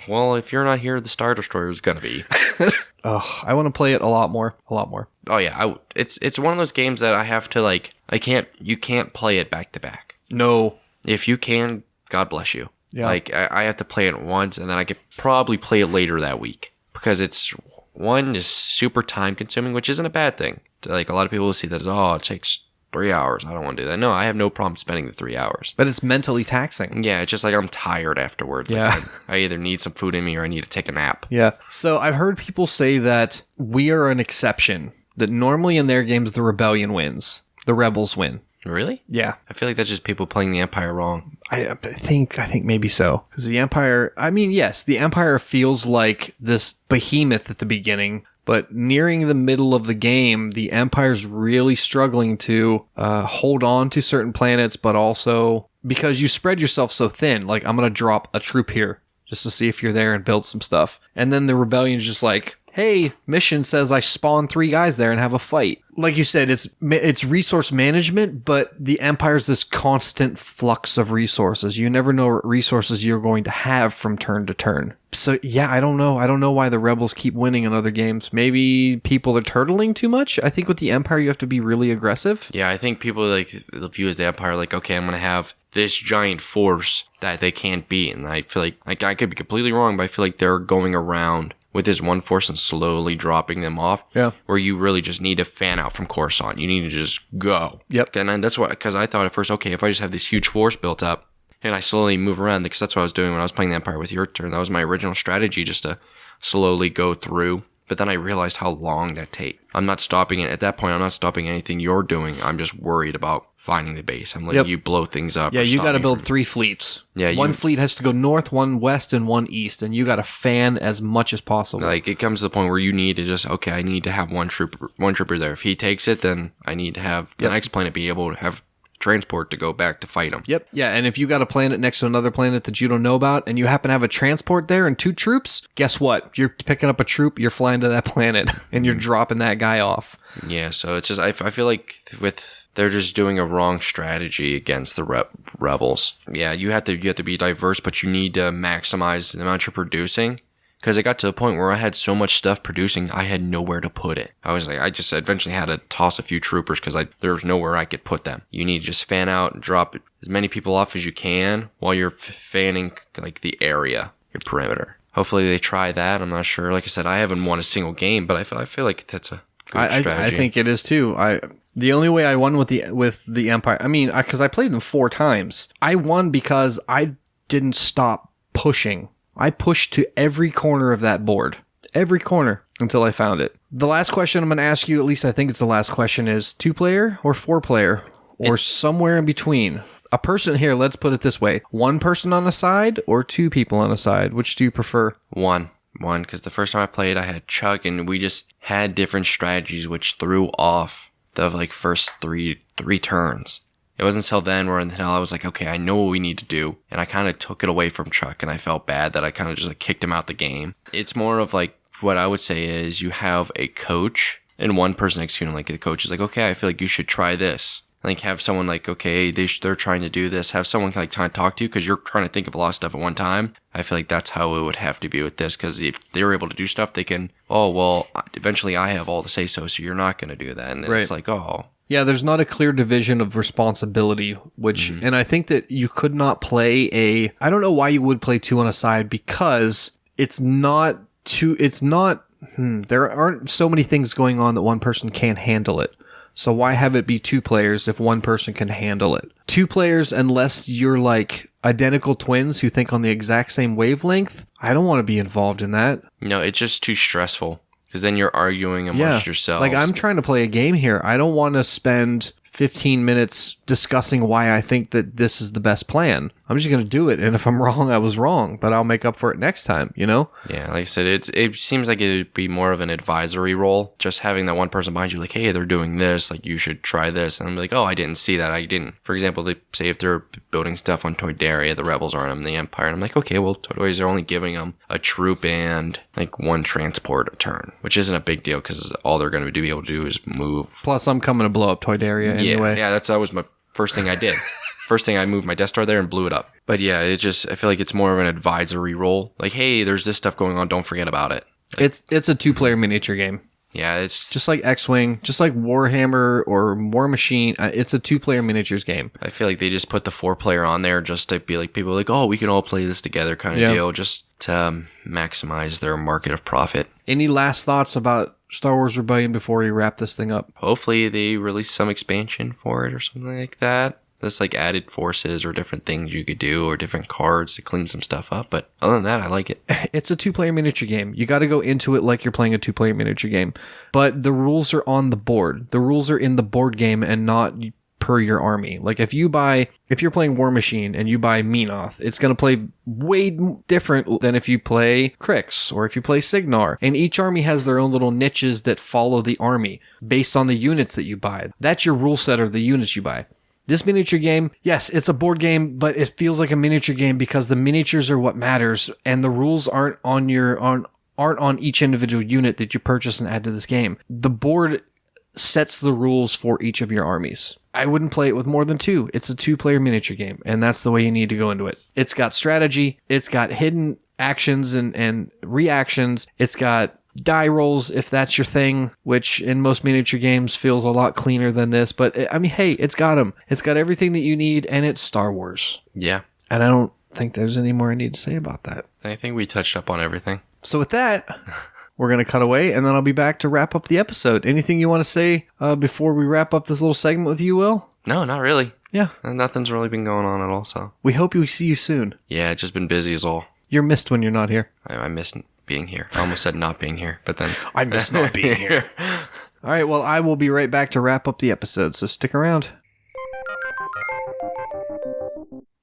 Well, if you're not here, the Star Destroyer is gonna be. Oh, I want to play it a lot more. Oh yeah, it's one of those games that I have to you can't play it back to back. No. If you can, God bless you. Yeah. Like I have to play it once, and then I could probably play it later that week because it's super time consuming, which isn't a bad thing. Like a lot of people will see that as, it takes 3 hours. I don't want to do that. No, I have no problem spending the 3 hours. But it's mentally taxing. Yeah, it's just like I'm tired afterwards. Yeah. Like, I either need some food in me or I need to take a nap. Yeah. So I've heard people say that we are an exception. That normally in their games the rebellion wins. The rebels win. Really? Yeah. I feel like that's just people playing the Empire wrong. I think maybe so. Because the Empire, yes, the Empire feels like this behemoth at the beginning. But nearing the middle of the game, the Empire's really struggling to hold on to certain planets, but also because you spread yourself so thin, like I'm going to drop a troop here just to see if you're there and build some stuff. And then the rebellion's just like, hey, mission says I spawn 3 guys there and have a fight. Like you said, it's resource management, but the Empire's this constant flux of resources. You never know what resources you're going to have from turn to turn. So yeah, I don't know. I don't know why the Rebels keep winning in other games. Maybe people are turtling too much. I think with the Empire, you have to be really aggressive. Yeah, I think people like view as the Empire like, okay, I'm going to have this giant force that they can't beat. And I feel like I could be completely wrong, but I feel like they're going around with this one force and slowly dropping them off. Yeah. Where you really just need to fan out from Coruscant. You need to just go. Yep. And that's what, because I thought at first, okay, if I just have this huge force built up and I slowly move around, because that's what I was doing when I was playing the Empire with your turn. That was my original strategy, just to slowly go through. But then I realized how long that takes. I'm not stopping it. At that point, I'm not stopping anything you're doing. I'm just worried about finding the base. I'm letting you blow things up. Yeah, you got to build 3 fleets. Yeah, one fleet has to go north, one west, and one east, and you got to fan as much as possible. Like, it comes to the point where you need to just, okay, I need to have one trooper there. If he takes it, then I need to have the next planet be able to have transport to go back to fight him. Yep. Yeah, and if you got a planet next to another planet that you don't know about, and you happen to have a transport there and 2 troops, guess what? You're picking up a troop, you're flying to that planet, and you're dropping that guy off. Yeah, so it's just, I feel like they're just doing a wrong strategy against the rebels. Yeah, you have to be diverse, but you need to maximize the amount you're producing. Because it got to the point where I had so much stuff producing, I had nowhere to put it. I just eventually had to toss a few troopers because there was nowhere I could put them. You need to just fan out and drop as many people off as you can while you're fanning like the area, your perimeter. Hopefully they try that. I'm not sure. Like I said, I haven't won a single game, but I feel like that's a good strategy. I think it is too. The only way I won with the Empire, because I played them 4 times. I won because I didn't stop pushing. I pushed to every corner of that board. Every corner until I found it. The last question I'm going to ask you, at least I think it's the last question, is 2-player or 4-player? Or somewhere in between? A person here, let's put it this way. 1 person on a side or 2 people on a side? Which do you prefer? One, because the first time I played, I had Chuck, and we just had different strategies, which threw off the first three turns. It wasn't until then where I was like, okay, I know what we need to do. And I kind of took it away from Chuck, and I felt bad that I kind of just kicked him out the game. It's more of what I would say is you have a coach and one person executing. The coach is okay, I feel like you should try this. Have someone okay, they're trying to do this. Have someone trying to talk to you because you're trying to think of a lot of stuff at one time. I feel like that's how it would have to be with this, because if they're able to do stuff, they can, eventually I have all the say-so you're not going to do that. And then it's Yeah, there's not a clear division of responsibility, which, and I think that you could not play I don't know why you would play 2 on a side, because there aren't so many things going on that one person can't handle it. So why have it be 2 players if 1 person can handle it? 2 players, unless you're identical twins who think on the exact same wavelength, I don't want to be involved in that. No, it's just too stressful. Because then you're arguing amongst yourselves. I'm trying to play a game here. I don't want to spend 15 minutes discussing why I think that this is the best plan. I'm just going to do it. And if I'm wrong, I was wrong. But I'll make up for it next time, Yeah, like I said, it seems like it would be more of an advisory role. Just having that one person behind you, hey, they're doing this. You should try this. And I'm oh, I didn't see that. I didn't. For example, they say if they're building stuff on Toydaria, the Rebels are on the Empire. And I'm okay, well, Toydaria are only giving them a troop and 1 transport a turn, which isn't a big deal because all they're going to be able to do is move. Plus, I'm coming to blow up Toydaria anyway. Yeah, that was my first thing I did. First thing, I moved my Death Star there and blew it up. But yeah, I feel like it's more of an advisory role. Hey, there's this stuff going on. Don't forget about it. It's a 2-player miniature game. Yeah, it's just like X-Wing, just like Warhammer or War Machine. It's a 2-player miniatures game. I feel like they just put the 4-player on there just to be people oh, we can all play this together kind of deal, just to maximize their market of profit. Any last thoughts about Star Wars Rebellion before we wrap this thing up? Hopefully they release some expansion for it or something like that. Just added forces or different things you could do or different cards to clean some stuff up. But other than that, I like it. It's a 2-player miniature game. You got to go into it like you're playing a 2-player miniature game. But the rules are on the board. The rules are in the board game and not per your army. If you're playing War Machine and you buy Menoth, it's going to play way different than if you play Krix or if you play Signar. And each army has their own little niches that follow the army based on the units that you buy. That's your rule set, or the units you buy. This miniature game, yes, it's a board game, but it feels like a miniature game because the miniatures are what matters, and the rules aren't on art on each individual unit that you purchase and add to this game. The board sets the rules for each of your armies. I wouldn't play it with more than 2. It's a 2-player miniature game, and that's the way you need to go into it. It's got strategy. It's got hidden actions and reactions. It's got die rolls, if that's your thing, which in most miniature games feels a lot cleaner than this. But, I mean, hey, it's got them. It's got everything that you need, and it's Star Wars. Yeah. And I don't think there's any more I need to say about that. I think we touched up on everything. So with that, we're going to cut away, and then I'll be back to wrap up the episode. Anything you want to say before we wrap up this little segment with you, Will? No, not really. Yeah. Nothing's really been going on at all, so. We hope we see you soon. Yeah, just been busy as all. You're missed when you're not here. I miss being here. I almost said not being here, but then... I miss not being here. All right, well, I will be right back to wrap up the episode, so stick around.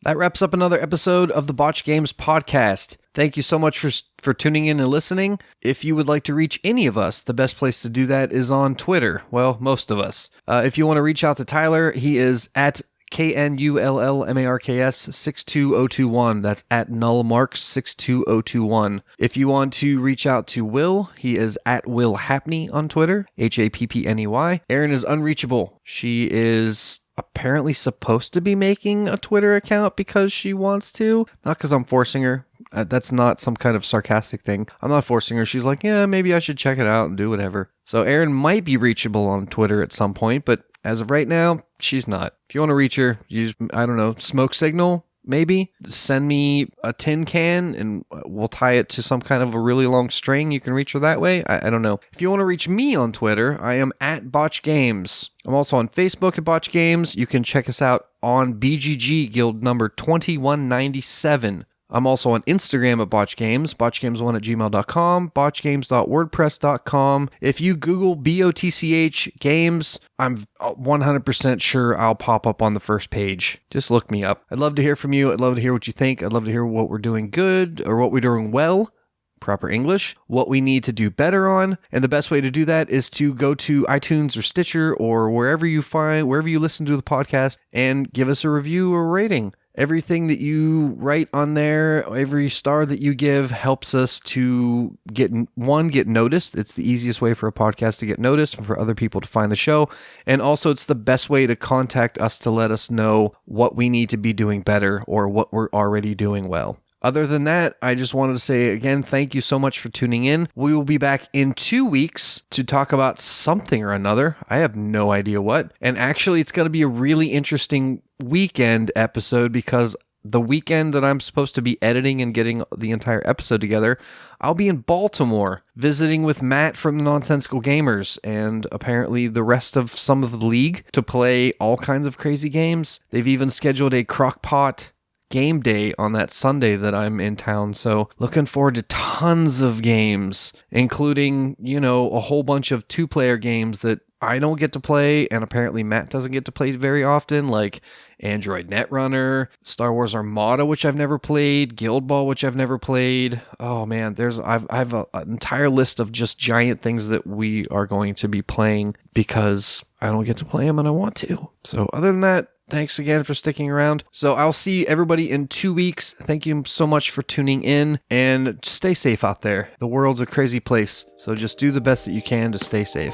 That wraps up another episode of the Botch Games podcast. Thank you so much for tuning in and listening. If you would like to reach any of us, the best place to do that is on Twitter. Well, most of us. If you want to reach out to Tyler, he is at KNULLMARKS 62021. That's at nullmarks 62021. If you want to reach out to Will, he is at Will Happney on Twitter, HAPPNEY. Erin is unreachable. She is apparently supposed to be making a Twitter account because she wants to, not because I'm forcing her. That's not some kind of sarcastic thing. I'm not forcing her. She's like, yeah, maybe I should check it out and do whatever. So Erin might be reachable on Twitter at some point, but as of right now, she's not. If you want to reach her, use, I don't know, smoke signal, maybe. Send me a tin can and we'll tie it to some kind of a really long string. You can reach her that way. I don't know. If you want to reach me on Twitter, I am at Botch Games. I'm also on Facebook at Botch Games. You can check us out on BGG Guild number 2197. I'm also on Instagram at Botch Games, botchgames1@gmail.com, botchgames.wordpress.com. If you Google BOTCH Games, I'm 100% sure I'll pop up on the first page. Just look me up. I'd love to hear from you. I'd love to hear what you think. I'd love to hear what we're doing good or what we're doing well. Proper English, what we need to do better on. And the best way to do that is to go to iTunes or Stitcher or wherever you listen to the podcast and give us a review or rating. Everything that you write on there, every star that you give helps us to get noticed. It's the easiest way for a podcast to get noticed and for other people to find the show. And also it's the best way to contact us to let us know what we need to be doing better or what we're already doing well. Other than that, I just wanted to say again, thank you so much for tuning in. We will be back in 2 weeks to talk about something or another. I have no idea what. And actually, it's going to be a really interesting weekend episode because the weekend that I'm supposed to be editing and getting the entire episode together, I'll be in Baltimore visiting with Matt from the Nonsensical Gamers and apparently the rest of some of the league to play all kinds of crazy games. They've even scheduled a crockpot game day on that Sunday that I'm in town. So looking forward to tons of games, including, a whole bunch of 2-player games that I don't get to play and apparently Matt doesn't get to play very often, like Android Netrunner, Star Wars Armada, which I've never played, Guild Ball, which I've never played. Oh man, I have an entire list of just giant things that we are going to be playing because I don't get to play them and I want to. So other than that, thanks again for sticking around. So I'll see everybody in 2 weeks. Thank you so much for tuning in and stay safe out there. The world's a crazy place. So just do the best that you can to stay safe.